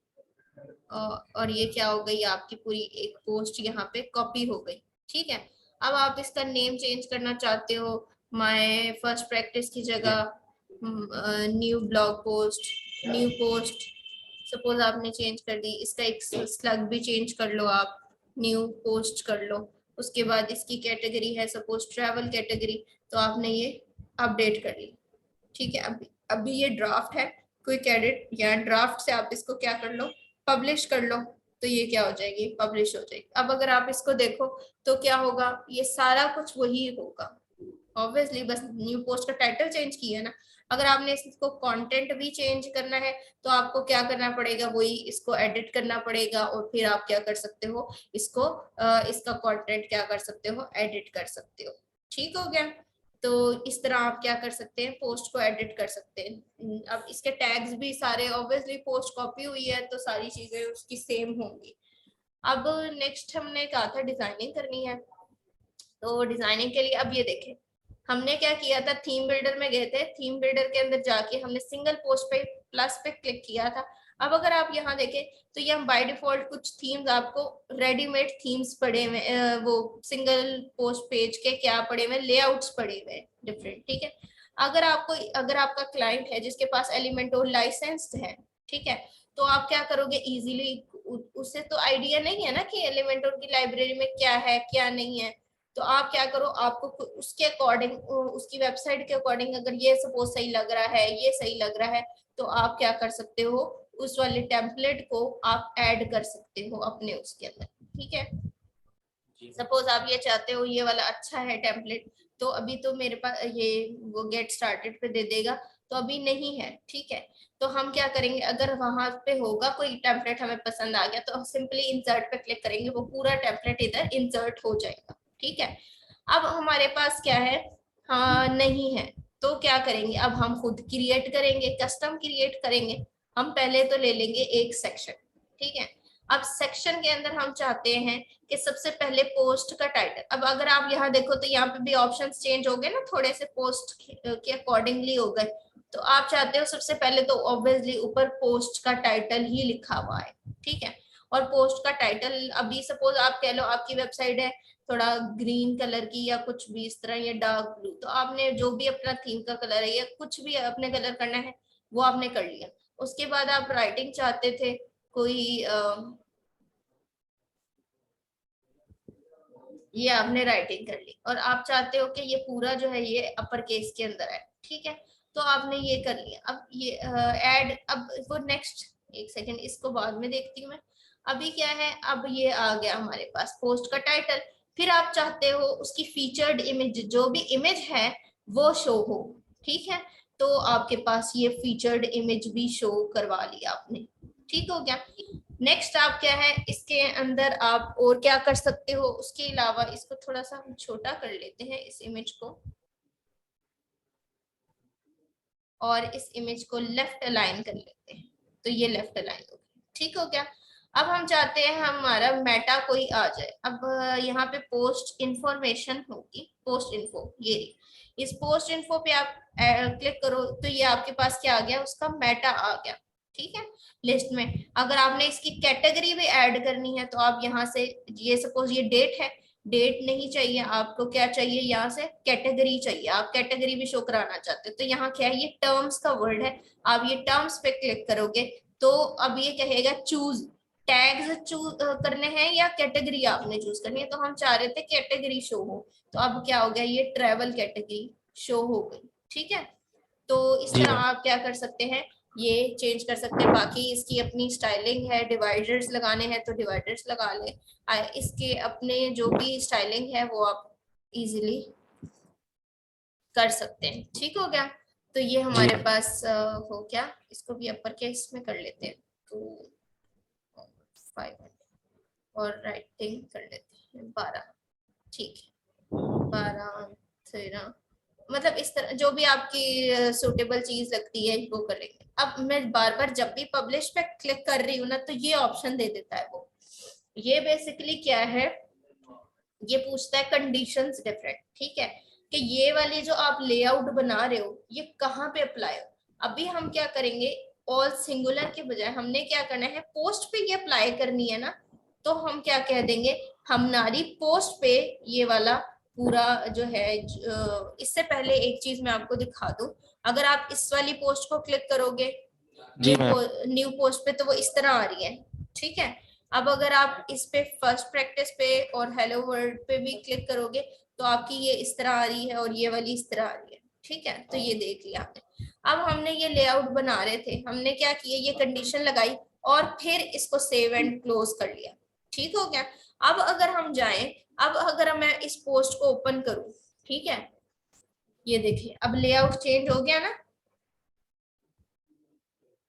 और ये क्या हो गई, आपकी पूरी एक पोस्ट यहाँ पे कॉपी हो गई, ठीक है। अब आप इसका नेम चेंज करना चाहते हो, माय फर्स्ट प्रैक्टिस की जी जगह new blog post, new post suppose आपने चेंज कर दी, इसका एक स्लग भी चेंज कर लो आप, न्यू पोस्ट कर लो। उसके बाद इसकी कैटेगरी है सपोज ट्रैवल कैटेगरी, तो आपने ये अपडेट कर ली, ठीक है। अभी अभी ये ड्राफ्ट है, क्विक एडिट या ड्राफ्ट से आप इसको क्या कर लो, पब्लिश कर लो, तो ये क्या हो जाएगी, पब्लिश हो जाएगी। अब अगर आप इसको देखो तो क्या होगा, ये सारा कुछ वही होगा ऑब्वियसली, बस न्यू पोस्ट का टाइटल चेंज किया है ना। अगर आपने इसको कंटेंट भी चेंज करना है तो आपको क्या करना पड़ेगा, वही इसको एडिट करना पड़ेगा और फिर आप क्या कर सकते हो, इसको इसका कंटेंट क्या कर सकते हो, एडिट कर सकते हो। ठीक हो गया। तो इस तरह आप क्या कर सकते हैं, पोस्ट को एडिट कर सकते हैं। अब इसके टैग्स भी सारे ऑब्वियसली पोस्ट कॉपी हुई है तो सारी चीजें उसकी सेम होंगी। अब नेक्स्ट हमने कहा था डिजाइनिंग करनी है, तो डिजाइनिंग के लिए अब ये देखें हमने क्या किया था, थीम बिल्डर में गए थे, थीम बिल्डर के अंदर जाके हमने सिंगल पोस्ट पे प्लस पे क्लिक किया था। अब अगर आप यहाँ देखें तो ये हम बाय डिफॉल्ट कुछ थीम्स आपको रेडीमेड थीम्स पड़े हुए, वो सिंगल पोस्ट पेज के क्या पड़े हुए, लेआउट्स पड़े हुए डिफरेंट, ठीक है। अगर आपका क्लाइंट है जिसके पास एलिमेंटोर लाइसेंस्ड है, ठीक है, तो आप क्या करोगे इजीली, उससे तो आइडिया नहीं है ना कि एलिमेंटोर की लाइब्रेरी में क्या है क्या नहीं है। तो आप क्या करो, आपको उसके अकॉर्डिंग, उसकी वेबसाइट के अकॉर्डिंग अगर ये सपोज सही लग रहा है, ये सही लग रहा है, तो आप क्या कर सकते हो, उस वाले टेम्पलेट को आप ऐड कर सकते हो अपने उसके अंदर, ठीक है। जी मैम। सपोज आप ये चाहते हो ये वाला अच्छा है टेम्पलेट, तो अभी तो मेरे पास ये वो गेट स्टार्टेड पे दे देगा, तो अभी नहीं है, ठीक है। तो हम क्या करेंगे, अगर वहां पे होगा कोई टेम्पलेट हमें पसंद आ गया तो सिंपली इंसर्ट पे क्लिक करेंगे, वो पूरा टेम्पलेट इधर इंसर्ट हो जाएगा, ठीक है। अब हमारे पास क्या है, हाँ नहीं है, तो क्या करेंगे, अब हम खुद क्रिएट करेंगे, कस्टम क्रिएट करेंगे। हम पहले तो ले लेंगे एक सेक्शन, ठीक है। अब सेक्शन के अंदर हम चाहते हैं कि सबसे पहले पोस्ट का टाइटल, अब अगर आप यहाँ देखो तो यहाँ पे भी ऑप्शंस चेंज हो गए ना, थोड़े से पोस्ट के अकॉर्डिंगली हो गए। तो आप चाहते हो सबसे पहले तो ऑब्वियसली ऊपर पोस्ट का टाइटल ही लिखा हुआ है, ठीक है। और पोस्ट का टाइटल अभी सपोज आप कह लो आपकी वेबसाइट है थोड़ा ग्रीन कलर की या कुछ भी इस तरह, या डार्क ब्लू, तो आपने जो भी अपना थीम का कलर है या कुछ भी अपने कलर करना है वो आपने कर लिया। उसके बाद आप राइटिंग चाहते थे कोई ये आपने राइटिंग कर ली और आप चाहते हो कि ये पूरा जो है ये अपर केस के अंदर है, ठीक है। तो आपने ये कर लिया। अब ये ऐड, अब वो नेक्स्ट, एक सेकेंड, इसको बाद में देखती हूँ मैं। अभी क्या है, अब ये आ गया हमारे पास पोस्ट का टाइटल। फिर आप चाहते हो उसकी फीचर्ड इमेज, जो भी इमेज है वो शो हो, ठीक है। तो आपके पास ये फीचर्ड इमेज भी शो करवा लिया आपने, ठीक हो गया। नेक्स्ट आप क्या है, इसके अंदर आप और क्या कर सकते हो उसके अलावा, इसको थोड़ा सा हम छोटा कर लेते हैं इस इमेज को, और इस इमेज को लेफ्ट अलाइन कर लेते हैं। तो ये लेफ्ट अलाइन हो गया, ठीक हो गया। अब हम चाहते हैं हमारा मेटा कोई आ जाए। अब यहाँ पे पोस्ट इंफॉर्मेशन होगी, पोस्ट इन्फो, ये इस पोस्ट इन्फो पे आप क्लिक करो तो ये आपके पास क्या आ गया, उसका मेटा आ गया, ठीक है, लिस्ट में। अगर आपने इसकी कैटेगरी भी ऐड करनी है तो आप यहाँ से, ये सपोज ये डेट है, डेट नहीं चाहिए आपको, क्या चाहिए यहाँ से, कैटेगरी चाहिए। आप कैटेगरी भी शो कराना चाहते हो तो यहाँ क्या है, ये टर्म्स का वर्ड है, आप ये टर्म्स पे क्लिक करोगे तो अब ये कहेगा चूज, टैग्स चूज करने हैं या कैटेगरी आपने चूज करनी है। तो हम चाह रहे थे कैटेगरी शो हो, तो अब क्या हो गया, ये ट्रेवल कैटेगरी शो हो गई, ठीक है। तो इस जी तरह मैम। आप क्या कर सकते हैं, ये चेंज कर सकते हैं। बाकी इसकी अपनी स्टाइलिंग है, डिवाइडर्स लगाने हैं तो डिवाइडर्स लगा ले, इसके अपने जो भी स्टाइलिंग है वो आप इजीली कर सकते हैं, ठीक हो गया। तो ये जी हमारे पास हो गया। इसको भी अपर केस में कर लेते हैं, तो 500 और राइटिंग कर लेते हैं 12, ठीक है, 12 13, मतलब इस तरह जो भी आपकी सूटेबल चीज लगती है वो करेंगे। अब मैं बार बार जब भी पब्लिश पे क्लिक कर रही हूँ ना तो ये ऑप्शन दे देता है वो। ये बेसिकली क्या है, ये पूछता है कंडीशंस डिफरेंट, ठीक है, कि ये वाली जो आप लेआउट बना रहे हो ये कहाँ पे अप्लाई हो। अभी हम क्या करेंगे, ऑल सिंगुलर के बजाय हमने क्या करना है, पोस्ट पे ये अप्लाई करनी है ना, तो हम क्या कह देंगे, हमारी पोस्ट पे ये वाला पूरा जो है। इससे पहले एक चीज मैं आपको दिखा दूं, अगर आप इस वाली पोस्ट को क्लिक करोगे जी मैम। न्यू पोस्ट पे तो वो इस तरह आ रही है, ठीक है। अब अगर आप इस पे फर्स्ट प्रैक्टिस पे और हेलो वर्ल्ड पे भी क्लिक करोगे तो आपकी ये इस तरह आ रही है और ये वाली इस तरह आ रही है, ठीक है। तो ये देख लिया आपने। अब हमने ये लेआउट बना रहे थे, हमने क्या किया, ये कंडीशन लगाई और फिर इसको सेव एंड क्लोज कर लिया, ठीक हो गया। अब अगर हम जाएं, अब अगर मैं इस पोस्ट को ओपन करूं, ठीक है, ये देखिए अब लेआउट चेंज हो गया ना,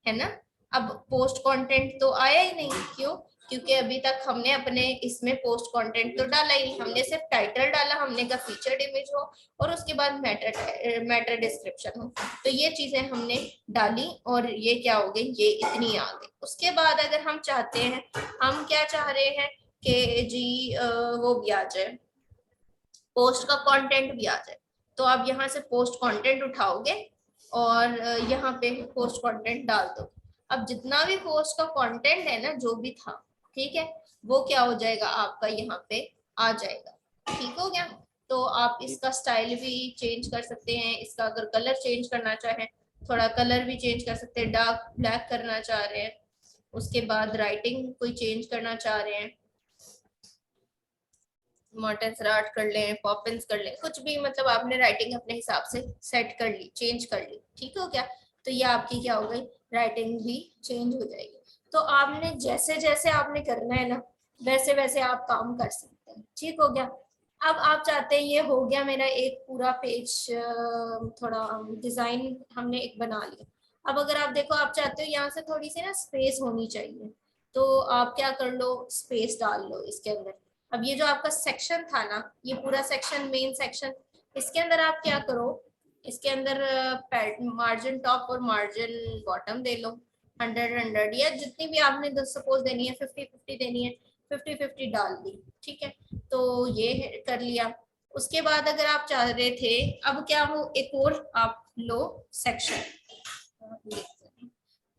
है ना। अब पोस्ट कंटेंट तो आया ही नहीं, क्यों, क्योंकि अभी तक हमने अपने इसमें पोस्ट कंटेंट तो डाला ही नहीं, हमने सिर्फ टाइटल डाला, हमने कहा फीचर्ड इमेज हो और उसके बाद मैटर डिस्क्रिप्शन हो। तो ये चीजें हमने डाली और ये क्या हो गई, ये इतनी आ गई। उसके बाद अगर हम चाहते हैं, हम क्या चाह रहे हैं कि जी वो भी आ जाए, पोस्ट का कंटेंट भी आ जाए। तो आप यहाँ से पोस्ट कंटेंट उठाओगे और यहाँ पे पोस्ट कंटेंट डाल दो। अब जितना भी पोस्ट का कंटेंट है ना, जो भी था, ठीक है, वो क्या हो जाएगा आपका यहाँ पे आ जाएगा, ठीक हो गया। तो आप इसका स्टाइल भी चेंज कर सकते हैं, इसका अगर कलर चेंज करना चाहें थोड़ा कलर भी चेंज कर सकते हैं, डार्क ब्लैक करना चाह रहे हैं, उसके बाद राइटिंग कोई चेंज करना चाह रहे हैं, मॉर्टेंस रार्ट कर लें, पॉपिंस कर लें, कुछ भी, मतलब आपने राइटिंग अपने हिसाब से सेट कर ली, चेंज कर ली, ठीक हो गया। तो ये आपकी क्या हो गई, राइटिंग भी चेंज हो जाएगी। तो आपने जैसे जैसे आपने करना है ना वैसे वैसे आप काम कर सकते हैं, ठीक हो गया। अब आप चाहते हैं, ये हो गया मेरा एक पूरा पेज, थोड़ा डिजाइन हमने एक बना लिया। अब अगर आप देखो, आप चाहते हो यहाँ से थोड़ी सी ना स्पेस होनी चाहिए, तो आप क्या कर लो, स्पेस डाल लो इसके अंदर। अब ये जो आपका सेक्शन था ना, ये पूरा सेक्शन मेन सेक्शन, इसके अंदर आप क्या करो, इसके अंदर मार्जिन टॉप और मार्जिन बॉटम दे लो 100 या जितनी भी आपने सपोज देनी है, 50-50 देनी है, 50-50 डाल दी, ठीक है। तो ये कर लिया। उसके बाद अगर आप चाह रहे थे, अब क्या हो, एक और आप लो सेक्शन,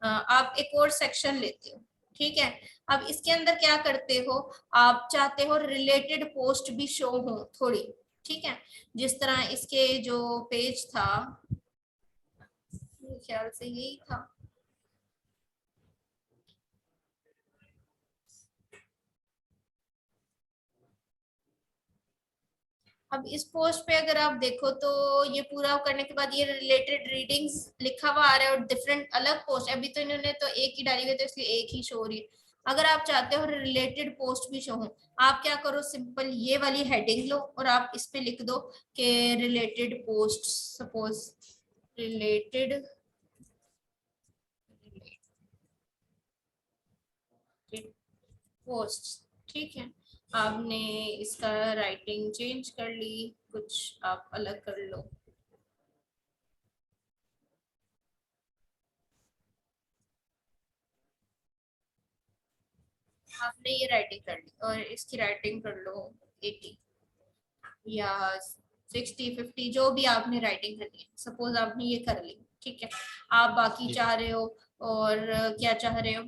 आप एक और सेक्शन लेते हो, ठीक है। अब इसके अंदर क्या करते हो, आप चाहते हो रिलेटेड पोस्ट भी शो हो थोड़ी, ठीक है। जिस तरह इसके जो पेज था, मेरे ख्याल से यही था, अब इस पोस्ट पे अगर आप देखो तो ये पूरा करने के बाद ये रिलेटेड रीडिंग्स लिखा हुआ आ रहा है और डिफरेंट अलग पोस्ट, अभी तो इन्होंने तो एक ही डाली हुई तो इसलिए एक ही शो हो रही है। अगर आप चाहते हो रिलेटेड पोस्ट भी शो हो, आप क्या करो, सिंपल ये वाली हेडिंग लो और आप इस पे लिख दो कि related post, suppose related post, ठीक है। आपने इसका राइटिंग चेंज कर ली, कुछ आप अलग कर लो। आपने ये राइटिंग कर ली और इसकी राइटिंग कर लो 80 या 60 50, जो भी आपने राइटिंग करनी है, सपोज आपने ये कर ली, ठीक है। आप बाकी जी चाह रहे हो और क्या चाह रहे हो,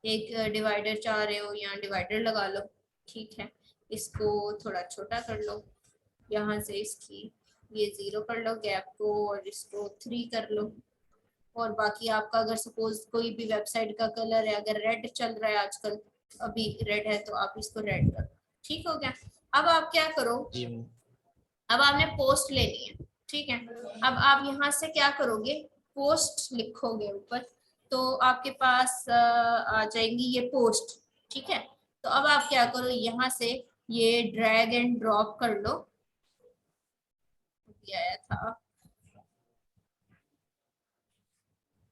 एक डिवाइडर चाह रहे हो, यहाँ डिवाइडर लगा लो, ठीक है। इसको थोड़ा छोटा कर लो, यहाँ से इसकी ये 0 कर लो गैप को और इसको 3 कर लो। और बाकी आपका अगर सपोज कोई भी वेबसाइट का कलर है, अगर रेड चल रहा है आजकल, अभी रेड है, तो आप इसको रेड करो, ठीक हो गया। अब आप क्या करो, जी मैम। अब आपने पोस्ट लेनी है, ठीक है। अब आप यहाँ से क्या करोगे, पोस्ट लिखोगे ऊपर, तो आपके पास आ जाएंगी ये पोस्ट, ठीक है। तो अब आप क्या करो, यहाँ से ये ड्रैग एंड ड्रॉप कर लो, ये आया था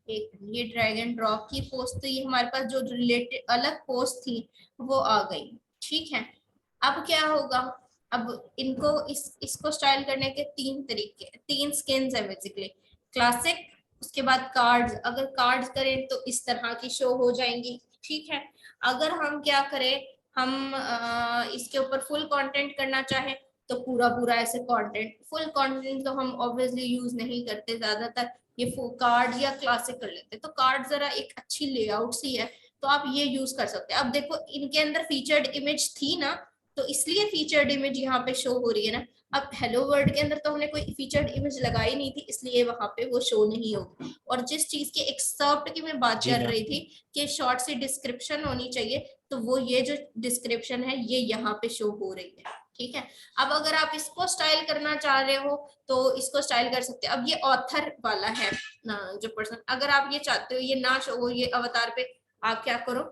एक, ये ड्रैग एंड ड्रॉप की पोस्ट, तो ये हमारे पास जो रिलेटेड अलग पोस्ट थी वो आ गई, ठीक है। अब क्या होगा, अब इनको इसको स्टाइल करने के तीन तरीके, तीन स्किन्स है बेसिकली, क्लासिक, उसके बाद कार्ड्स, अगर कार्ड्स करें तो इस तरह की शो हो जाएंगी, ठीक है। अगर हम क्या करें, हम इसके ऊपर फुल कंटेंट करना चाहें तो पूरा पूरा ऐसे कंटेंट, फुल कंटेंट तो हम ऑब्वियसली यूज नहीं करते ज्यादातर, ये कार्ड या क्लासिक कर लेते हैं, तो कार्ड जरा एक अच्छी लेआउट सी है, तो आप ये यूज कर सकते हैं। अब देखो इनके अंदर फीचर्ड इमेज थी ना, तो इसलिए फीचर्ड इमेज यहाँ पे शो हो रही है ना। अब हेलो वर्ल्ड के अंदर तो हमने कोई फीचर्ड इमेज लगाई नहीं थी, इसलिए वहां पे वो शो नहीं होगी। और जिस चीज के एक्सेप्ट की मैं बात जी कर मैम। रही थी कि शॉर्ट सी डिस्क्रिप्शन होनी चाहिए, तो वो ये जो डिस्क्रिप्शन है ये यहाँ पे शो हो रही है, ठीक है। अब अगर आप इसको स्टाइल करना चाह रहे हो तो इसको स्टाइल कर सकते हैं। अब ये ऑथर वाला है ना, जो पर्सन, अगर आप ये चाहते हो ये ना शो हो ये अवतार पे, आप क्या करो,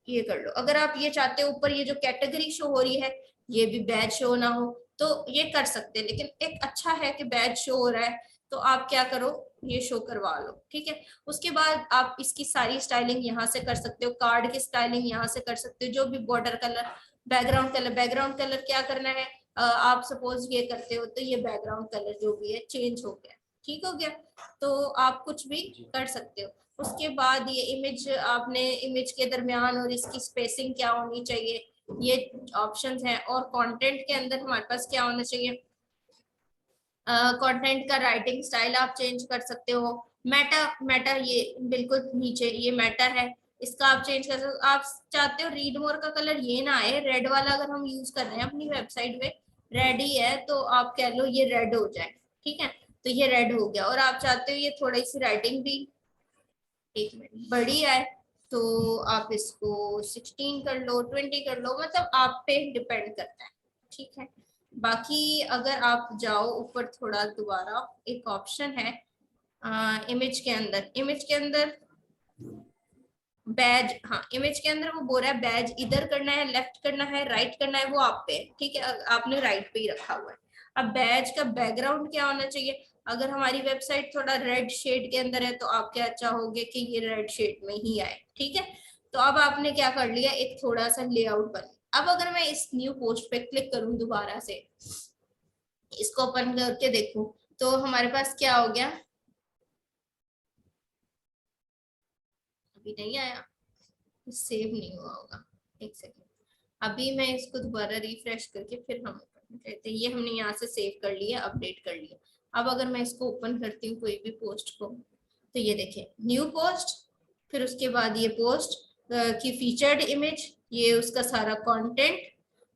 ये कर लो। अगर आप ये चाहते हो ऊपर ये जो कैटेगरी शो हो रही है ये भी बैज शो ना हो, तो ये कर सकते हैं, लेकिन एक अच्छा है कि बैज शो हो रहा है, तो आप क्या करो, ये शो करवा लो, ठीक है। उसके बाद आप इसकी सारी स्टाइलिंग यहाँ से कर सकते हो, कार्ड की स्टाइलिंग यहाँ से कर सकते हो, जो भी बॉर्डर कलर, बैकग्राउंड कलर क्या करना है, आप सपोज ये करते हो तो ये बैकग्राउंड कलर जो भी है चेंज हो गया, ठीक हो गया। तो आप कुछ भी जी कर सकते हो। उसके बाद ये इमेज, आपने इमेज के दरमियान और इसकी स्पेसिंग क्या होनी चाहिए, ये ऑप्शंस हैं। और कंटेंट के अंदर हमारे पास क्या होना चाहिए, कंटेंट का राइटिंग स्टाइल आप चेंज कर सकते हो। मेटा, मेटा ये बिल्कुल नीचे ये मेटा है, इसका आप चेंज कर सकते हो। आप चाहते हो रीड मोर का कलर ये ना आए, रेड वाला अगर हम यूज कर रहे हैं अपनी वेबसाइट पे, रेड ही है, तो आप कह लो ये रेड हो जाए, ठीक है। तो ये रेड हो गया। और आप चाहते हो ये थोड़ी सी राइटिंग भी, एक मिनट, बड़ी है, तो आप इसको 16 कर लो, 20 कर लो, मतलब आप पे डिपेंड करता है, ठीक है। बाकी अगर आप जाओ ऊपर थोड़ा, दोबारा एक ऑप्शन है इमेज के अंदर, इमेज के अंदर बैज, हाँ इमेज के अंदर वो बोल रहा है बैज इधर करना है, लेफ्ट करना है, राइट करना है, वो आप पे है, ठीक है। आपने राइट पे ही रखा हुआ है। अब बैज का बैकग्राउंड क्या होना चाहिए, अगर हमारी वेबसाइट थोड़ा रेड शेड के अंदर है तो आप क्या चाहोगे कि ये रेड शेड में ही आए, ठीक है। तो अब आपने क्या कर लिया, एक थोड़ा सा लेआउट बन। अब अगर मैं इस न्यू पोस्ट पे क्लिक करूं दोबारा से, इसको ओपन करके देखूं, तो हमारे पास क्या हो गया, अभी नहीं आया, सेव नहीं हुआ होगा, एक सेकंड। अभी मैं इसको दोबारा रिफ्रेश करके फिर हम ओपन करते हैं, ये हमने यहाँ से सेव कर लिया, अपडेट कर लिया। अब अगर मैं इसको ओपन करती हूँ कोई भी पोस्ट को, तो ये देखें न्यू पोस्ट, फिर उसके बाद ये पोस्ट की फीचर्ड इमेज, ये उसका सारा कंटेंट,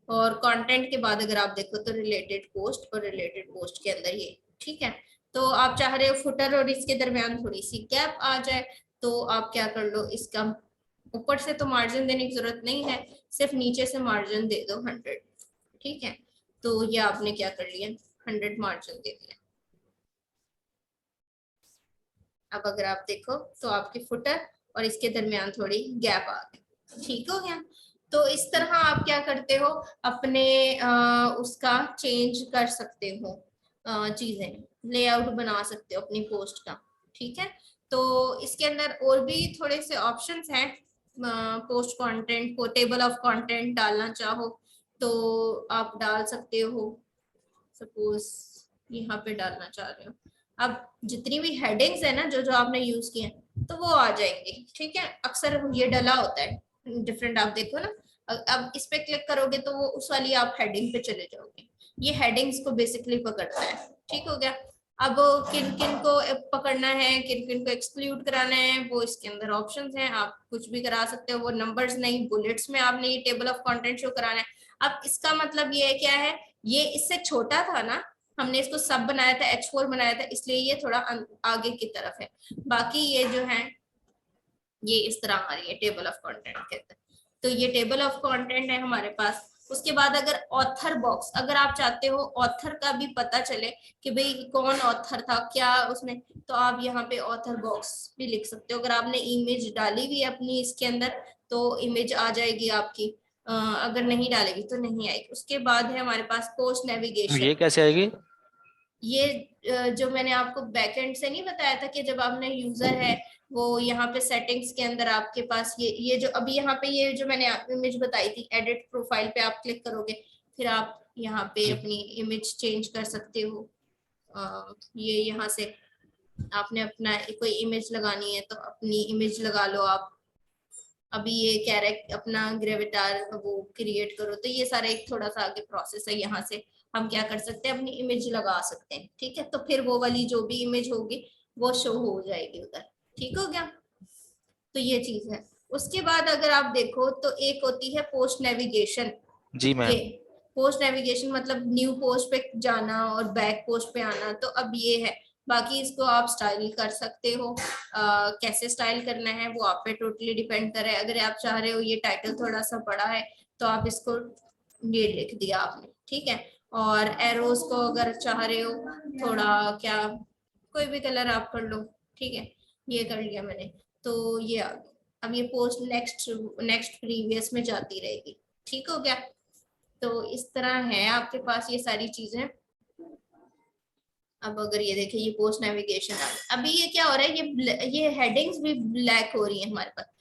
और कंटेंट के बाद अगर आप देखो तो रिलेटेड पोस्ट, और रिलेटेड पोस्ट के अंदर ये, ठीक है। तो आप चाह रहे हो फुटर और इसके दरमियान थोड़ी सी गैप आ जाए, तो आप क्या कर लो, इसका ऊपर से तो मार्जिन देने की जरूरत नहीं है, सिर्फ नीचे से मार्जिन दे दो 100, ठीक है। तो ये आपने क्या कर लिया, 100 मार्जिन दे दिया। अब अगर आप देखो तो आपके फुटर और इसके दरमियान थोड़ी गैप आ गई, ठीक हो गया। तो इस तरह आप क्या करते हो, अपने उसका चेंज कर सकते हो, चीजें लेआउट बना सकते हो अपनी पोस्ट का, ठीक है। तो इसके अंदर और भी थोड़े से ऑप्शंस हैं, पोस्ट कंटेंट को टेबल ऑफ कंटेंट डालना चाहो तो आप डाल सकते हो। सपोज यहाँ पे डालना चाह रहे हो, अब जितनी भी हेडिंग्स है ना जो जो आपने यूज किए हैं तो वो आ जाएंगे, ठीक है। अक्सर ये डला होता है डिफरेंट, आप देखो ना। अब इस पे क्लिक करोगे तो वो उस वाली आप हेडिंग पे चले जाओगे, ये हेडिंग्स को बेसिकली पकड़ता है, ठीक हो गया। अब किन किन को पकड़ना है, किन किन को एक्सक्लूड कराना है, वो इसके अंदर ऑप्शंस हैं, आप कुछ भी करा सकते हो। वो नंबर्स नहीं, बुलेट्स में आपने ये टेबल ऑफ कंटेंट शो कराना है। अब इसका मतलब ये क्या है, ये इससे छोटा था ना, हमने इसको सब बनाया था, H4 बनाया था, इसलिए ये थोड़ा आगे की तरफ है। बाकी ये जो है ये इस तरह हमारी है टेबल ऑफ कंटेंट के अंदर। तो ये टेबल ऑफ कंटेंट है हमारे पास। उसके बाद अगर ऑथर बॉक्स, अगर आप चाहते हो ऑथर का भी पता चले कि भाई कौन ऑथर था क्या उसमें, तो आप यहाँ पे ऑथर बॉक्स भी लिख सकते हो। अगर आपने इमेज डाली हुई है अपनी इसके अंदर तो इमेज आ जाएगी आपकी, अगर नहीं डालेगी तो नहीं आएगी। उसके बाद है हमारे पास पोस्ट नेविगेशन। ये कैसे आएगी? ये जो मैंने आपको बैकएंड से नहीं बताया था कि जब आपने यूजर है वो यहाँ पे सेटिंग्स के अंदर आपके पास ये जो अभी यहाँ पे ये जो मैंने इमेज बताई थी, एडिट प्रोफाइल पे आप क्लिक करोगे, फिर आप यहाँ पे जी अपनी इमेज चेंज कर सकते हो। ये यहाँ से आपने अपना कोई इमेज लगानी है तो अपनी इमेज लगा लो आप। अभी ये कह रहा है अपना ग्रेविटार वो क्रिएट करो, तो ये सारा एक थोड़ा सा आगे प्रोसेस है। यहाँ से हम क्या कर सकते हैं, अपनी इमेज लगा सकते हैं, ठीक है। तो फिर वो वाली जो भी इमेज होगी वो शो हो जाएगी उधर, ठीक हो गया। तो ये चीज है। उसके बाद अगर आप देखो तो एक होती है पोस्ट नेविगेशन। जी ये मैम। पोस्ट नेविगेशन मतलब न्यू पोस्ट पे जाना और बैक पोस्ट पे आना, तो अब ये है। बाकी इसको आप स्टाइल कर सकते हो, कैसे स्टाइल करना है वो आप पे टोटली डिपेंड कर रहा है। अगर आप चाह रहे हो ये टाइटल थोड़ा सा बड़ा है तो आप इसको ये लिख दिया आपने, ठीक है। और एरोज को अगर चाह रहे हो थोड़ा क्या, कोई भी कलर आप कर लो, ठीक है। ये कर लिया मैंने, तो ये आ गया। अब ये पोस्ट नेक्स्ट नेक्स्ट प्रीवियस में जाती रहेगी, ठीक हो गया। तो इस तरह है आपके पास ये सारी चीजें। अब अगर ये देखें ये पोस्ट नेविगेशन आ गया। अभी ये क्या हो रहा है, ये हेडिंग्स भी ब्लैक हो रही है हमारे पास।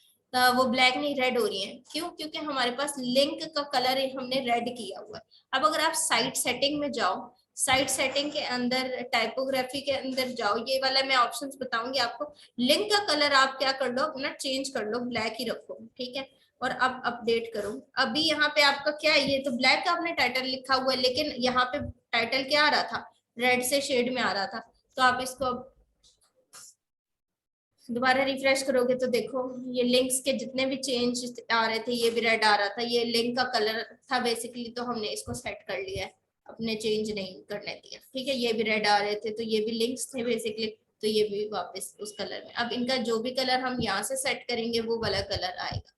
वो ब्लैक नहीं रेड हो रही है, क्यों? क्योंकि हमारे पास लिंक का कलर हमने रेड किया हुआ है। अब अगर आप साइट सेटिंग में जाओ, साइट सेटिंग के अंदर टाइपोग्राफी के अंदर जाओ, ये वाला मैं ऑप्शंस बताऊंगी आपको। लिंक का कलर आप क्या कर लो, अपना चेंज कर लो, ब्लैक ही रखो, ठीक है। और अब अपडेट करो। अभी यहाँ पे आपका क्या है, ये तो ब्लैक का आपने टाइटल लिखा हुआ है, लेकिन यहाँ पे टाइटल क्या आ रहा था, रेड से शेड में आ रहा था। तो आप इसको दोबारा रिफ्रेश करोगे तो देखो ये लिंक्स के जितने भी चेंज आ रहे थे ये भी रेड आ रहा था, ये लिंक का कलर था बेसिकली। तो हमने इसको सेट कर लिया है, अपने चेंज नहीं करने दिया, ठीक है। ये भी रेड आ रहे थे तो ये भी लिंक्स थे बेसिकली, तो ये भी वापस उस कलर में। अब इनका जो भी कलर हम यहाँ से सेट करेंगे वो वाला कलर आएगा,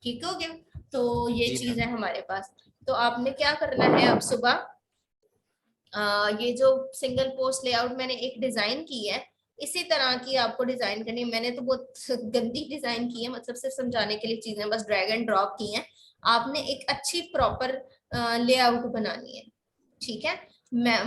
ठीक हो गया। तो ये जी चीज मैम। है हमारे पास। तो आपने क्या करना है, अब सुबह ये जो सिंगल पोस्ट लेआउट मैंने एक डिजाइन की है, इसी तरह की आपको डिजाइन करनी है। मैंने तो बहुत गंदी डिजाइन की है, मतलब सिर्फ समझाने के लिए चीजें बस ड्रैग एंड ड्रॉप की हैं। आपने एक अच्छी प्रॉपर लेआउट बनानी है, ठीक है।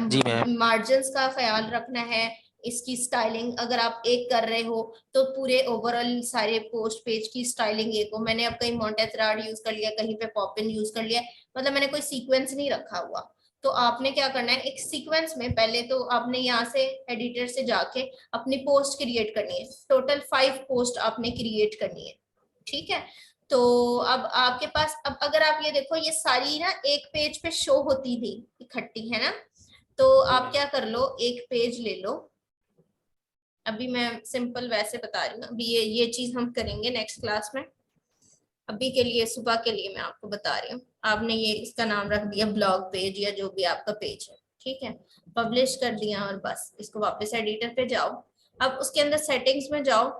जी मैम। मार्जिन का ख्याल रखना है, इसकी स्टाइलिंग अगर आप एक कर रहे हो तो पूरे ओवरऑल सारे पोस्ट पेज की स्टाइलिंग एक हो। मैंने अब कहीं मॉन्टेसरार्ड यूज कर लिया, कहीं पे पॉपिन यूज कर लिया, मतलब मैंने कोई सीक्वेंस नहीं रखा हुआ। तो आपने क्या करना है, एक सीक्वेंस में पहले तो आपने यहाँ से एडिटर से जाके अपनी पोस्ट क्रिएट करनी है। टोटल 5 पोस्ट आपने क्रिएट करनी है, ठीक है। तो अब आपके पास, अब अगर आप ये देखो ये सारी ना एक पेज पे शो होती थी इकट्ठी, है ना। तो आप क्या कर लो, एक पेज ले लो। अभी मैं सिंपल वैसे बता रही हूँ, अभी ये चीज हम करेंगे नेक्स्ट क्लास में। अभी के लिए सुबह के लिए मैं आपको बता रही हूँ। आपने ये इसका नाम रख दिया ब्लॉग पेज या जो भी आपका पेज है, ठीक है। पब्लिश कर दिया और बस इसको वापस एडिटर पे जाओ। अब उसके अंदर सेटिंग्स में जाओ।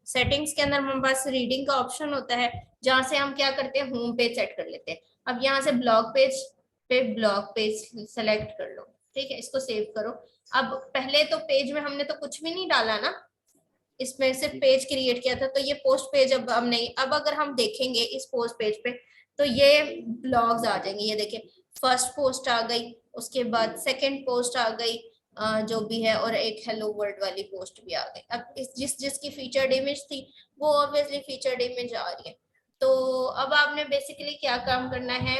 सेटिंग्स के अंदर हमारे पास रीडिंग का ऑप्शन होता है, जहां से हम क्या करते हैं, होम पेज सेट कर लेते हैं। अब यहाँ से ब्लॉग पेज पे ब्लॉग पेज सेलेक्ट कर लो, ठीक है, इसको सेव करो। अब पहले तो पेज में हमने तो कुछ भी नहीं डाला ना, इसमें सिर्फ पेज क्रिएट किया था, तो ये पोस्ट पेज अब हम नहीं। अब अगर हम देखेंगे इस पोस्ट पेज पे तो ये ब्लॉग्स आ जाएंगे। ये देखिए फर्स्ट पोस्ट आ गई, उसके बाद सेकंड पोस्ट आ गई, जो भी है, और एक हेलो वर्ल्ड वाली पोस्ट भी आ गई। अब जिसकी फीचर्ड इमेज थी वो ऑब्वियसली फीचर्ड इमेज आ रही है। तो अब आपने बेसिकली क्या काम करना है,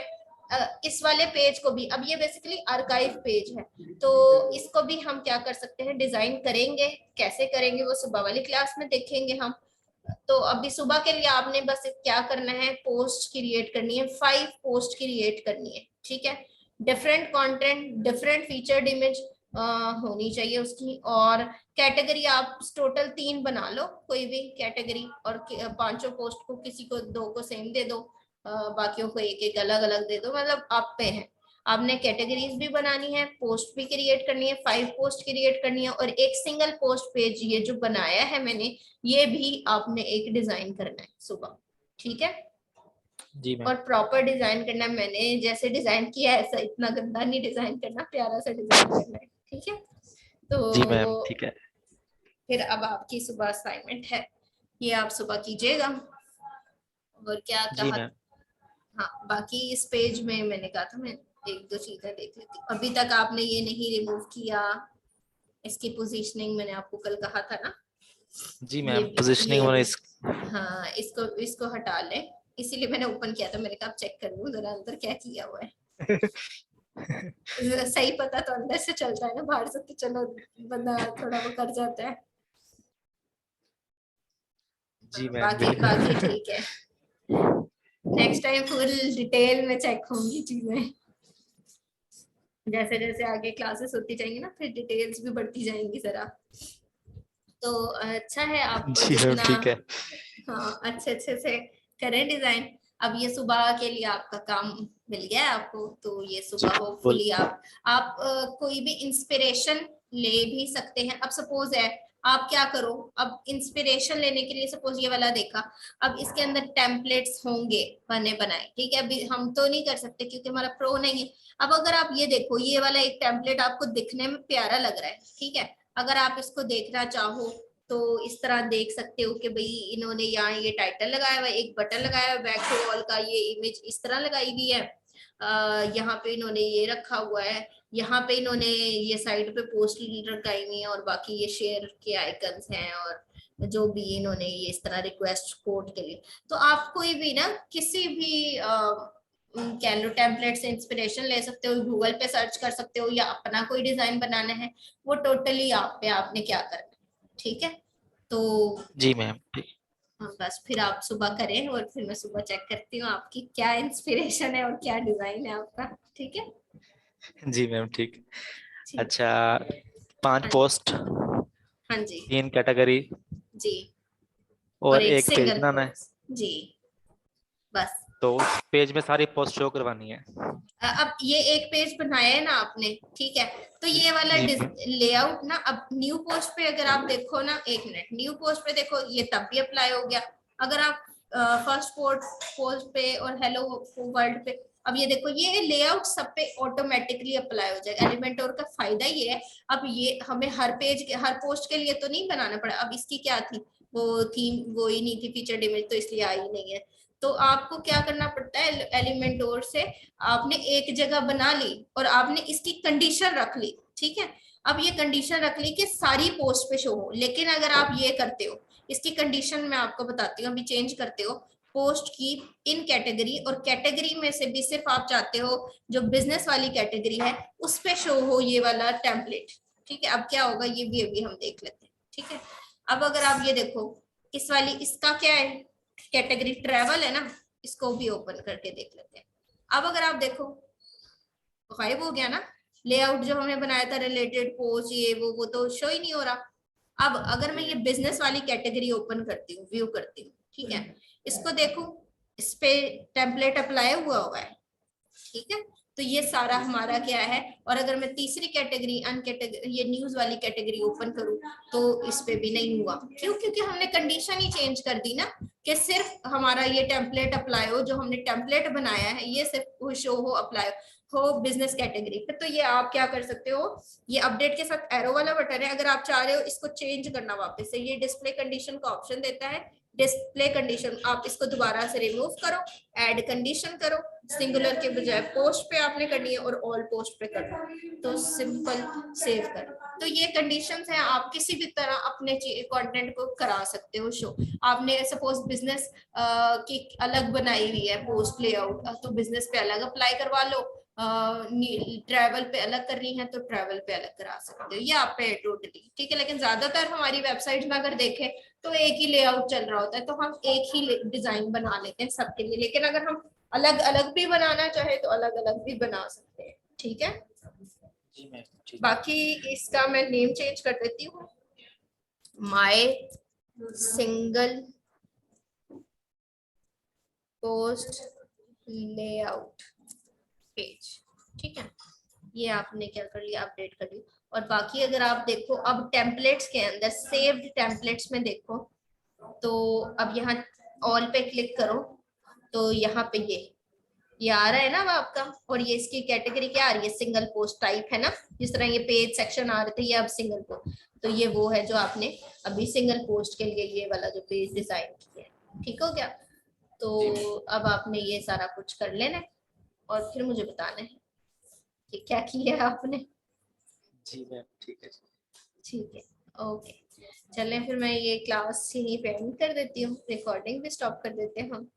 इस वाले पेज को भी, अब ये बेसिकली आर्काइव पेज है, तो इसको भी हम क्या कर सकते हैं, डिजाइन करेंगे। कैसे करेंगे वो सुबह वाली क्लास में देखेंगे हम। तो अभी सुबह के लिए आपने बस क्या करना है, पोस्ट क्रिएट करनी है, 5 पोस्ट क्रिएट करनी है, ठीक है। Different content, different featured image होनी चाहिए उसकी, और कैटेगरी आप टोटल 3 बना लो, कोई भी कैटेगरी, और 5 पोस्ट को किसी को 2 को सेम दे दो, बाकियों को एक एक अलग अलग दे दो, मतलब आप पे है। आपने कैटेगरीज भी बनानी है, पोस्ट भी क्रिएट करनी है, 5 पोस्ट क्रिएट करनी है, और एक सिंगल पोस्ट पेज ये जो बनाया है मैंने, ये भी आपने एक डिजाइन करना है सुबह, ठीक है। जी मैम। और प्रॉपर डिजाइन करना है, मैंने जैसे डिजाइन किया है ऐसा, इतना गंदा नहीं डिजाइन करना, प्यारा सा डिजाइन करना है, ठीक है। जी मैम तो ठीक है। फिर अब आपकी सुबह असाइनमेंट है, ये आप सुबह कीजिएगा। और क्या जी कहा, मैम। हाँ बाकी इस पेज में मैंने कहा था मैं 1-2 चीजें देख लेती। अभी तक आपने ये नहीं रिमूव किया, इसकी पोजीशनिंग मैंने आपको कल कहा था ना, जी ये मैम भी, पोजीशनिंग ये मैंने भी, हाँ इसको इसको हटा लें, इसीलिए मैंने ओपन किया था, मैंने कहा चेक कर लूं जरा अंदर क्या किया हुआ है। सही पता तो अंदर से चलता है ना, बाहर से तो चलो बंदा थोड़ा वो कर जाता है। जी मैम बाकी बाकी बिल्कुल। ठीक है, नेक्स्ट टाइम फुल डिटेल में चेक होंगी चीजें, जैसे जैसे आगे क्लासेस होती जाएंगी ना, फिर डिटेल्स भी बढ़ती जाएंगी जरा। तो अच्छा है आप जी मैम जितना, ठीक है। हाँ अच्छे अच्छे से करें डिजाइन। अब ये सुबह के लिए आपका काम मिल गया है आपको, तो ये जी सुबह बोल। होपफुली आप कोई भी इंस्पिरेशन ले भी सकते हैं। अब सपोज है, आप क्या करो, अब इंस्पिरेशन लेने के लिए सपोज ये वाला देखा, अब इसके अंदर टेम्पलेट्स होंगे बने बनाए, ठीक है, अभी हम तो नहीं कर सकते क्योंकि हमारा प्रो नहीं है। अब अगर आप ये देखो, ये वाला एक टेम्पलेट आपको दिखने में प्यारा लग रहा है, ठीक है, अगर आप इसको देखना चाहो तो इस तरह देख सकते हो कि भाई इन्होंने यहाँ ये टाइटल लगाया हुआ है, एक बटन लगाया हुआ है, बैक टू वॉल का ये इमेज इस तरह लगाई हुई है, यहाँ पे इन्होंने ये रखा हुआ है, यहाँ पे इन्होंने ये साइड पे पोस्ट लगाई हुई है, और बाकी ये शेयर के आइकन्स हैं, और जो भी इन्होंने ये इस तरह रिक्वेस्ट कोड के लिए। तो आप कोई भी ना किसी भी कैनवा टेम्पलेट से इंस्पिरेशन ले सकते हो, गूगल पे सर्च कर सकते हो, या अपना कोई डिजाइन बनाना है, वो टोटली आप पे, आपने क्या करना है, ठीक है। तो जी मैम ठीक। बस फिर आप सुबह करें, और फिर मैं सुबह चेक करती हूँ आपकी क्या इंस्पिरेशन है और क्या डिजाइन है आपका, ठीक है। जी मैम ठीक। ठीक, अच्छा 5 हाँ पोस्ट, हाँ जी, 3 कैटेगरी जी, और और एक एक पेज सिंगल बनाना है। पोस्ट, जी, बस। तो उस पेज में सारी पोस्ट शो करवानी है। अब ये एक पेज बनाया है ना आपने, ठीक है, तो ये वाला जी मैम। लेआउट ना, अब न्यू पोस्ट पे अगर आप देखो ना, 1 मिनट, न्यू पोस्ट पे देखो, ये तब भी अप्लाई हो गया। अगर आप फर्स्ट पोस्ट पे और हेलो वर्ल्ड पे, अब ये देखो ये लेआउट सब पे ऑटोमेटिकली अप्लाई हो जाएगा। एलिमेंटोर का फायदा ये है, अब ये हमें हर पेज के हर पोस्ट के लिए तो नहीं बनाना पड़ा। अब इसकी क्या थी, वो थीम वो ही नहीं थी फीचर्ड इमेज, तो इसलिए आई नहीं है। तो आपको क्या करना पड़ता है, एलिमेंटोर से आपने एक जगह बना ली और आपने इसकी कंडीशन रख ली, ठीक है। अब ये कंडीशन रख ली कि सारी पोस्ट पे शो हो, लेकिन अगर आप ये करते हो, इसकी कंडीशन मैं आपको बताती हूँ, अभी चेंज करते हो पोस्ट की इन कैटेगरी, और कैटेगरी में से भी सिर्फ आप चाहते हो जो बिजनेस वाली कैटेगरी है उस पे शो हो ये वाला टेम्पलेट, ठीक है। अब क्या होगा ये भी अभी हम देख लेते हैं, ठीक है। अब अगर आप ये देखो, इस वाली इसका क्या है, कैटेगरी ट्रेवल है ना, इसको भी ओपन करके देख लेते हैं। अब अगर आप देखो गायब हो गया ना, लेआउट जो हमने बनाया था रिलेटेड पोस्ट ये वो तो शो ही नहीं हो रहा। अब अगर मैं ये बिजनेस वाली कैटेगरी ओपन करती हूँ, व्यू करती हूँ, ठीक है, इसको देखो, इस पे टेम्पलेट अप्लाई हुआ है, ठीक है। तो ये सारा हमारा क्या है, और अगर मैं तीसरी कैटेगरी ये न्यूज वाली कैटेगरी ओपन करूं तो इस पे भी नहीं हुआ। क्यों? क्योंकि हमने कंडीशन ही चेंज कर दी ना, कि सिर्फ हमारा ये टेम्पलेट अप्लाई हो, जो हमने टेम्पलेट बनाया है ये सिर्फ शो हो, अप्लाई हो बिजनेस कैटेगरी पे, तो ये आप क्या कर सकते हो, ये अपडेट के साथ एरो वाला बटन है, अगर आप चाह रहे हो इसको चेंज करना वापस से, ये डिस्प्ले कंडीशन का ऑप्शन देता है। डिस्प्ले कंडीशन आप इसको दोबारा से रिमूव करो, ऐड कंडीशन करो, सिंगुलर के बजाय पोस्ट पे आपने करनी है और ऑल पोस्ट पे करो, तो सिंपल सेव करो। तो ये कंडीशंस हैं, आप किसी भी तरह अपने कंटेंट को करा सकते हो शो। आपने सपोज बिजनेस की अलग बनाई हुई है पोस्ट लेआउट, तो बिजनेस पे अलग अप्लाई करवा लो, ट्रैवल पे अलग करनी है तो ट्रैवल पे अलग करा सकते हो, ये आप पे टोटली ठीक है। लेकिन ज्यादातर हमारी वेबसाइट में अगर देखें तो एक ही लेआउट चल रहा होता है, तो हम एक ही डिजाइन बना लेते हैं सबके लिए, लेकिन अगर हम अलग अलग भी बनाना चाहे तो अलग अलग भी बना सकते हैं, ठीक है। जी मैम ठीक। बाकी इसका मैं नेम चेंज कर देती हूँ, my single post layout page, ठीक है। ये आपने क्या कर लिया, अपडेट कर लिया। और बाकी अगर आप देखो अब टेम्पलेट्स के अंदर सेव्ड टेम्पलेट्स में देखो, तो अब यहाँ ऑल पे क्लिक करो, तो यहाँ पे ये आ रहा है ना अब आपका, और ये इसकी कैटेगरी क्या आ रही है, सिंगल पोस्ट टाइप है ना, जिस तरह ये पेज सेक्शन आ रहे थे, ये अब सिंगल पोस्ट, तो ये वो है जो आपने अभी सिंगल पोस्ट के लिए ये वाला जो पेज डिजाइन किया है, ठीक हो गया। तो अब आपने ये सारा कुछ कर लेना है और फिर मुझे बताना है कि क्या किया है आपने। जी मैम ठीक है। ठीक है, ओके। चलें फिर मैं ये क्लास यहीं पे एंड कर देती हूँ, रिकॉर्डिंग भी स्टॉप कर देते हैं हम।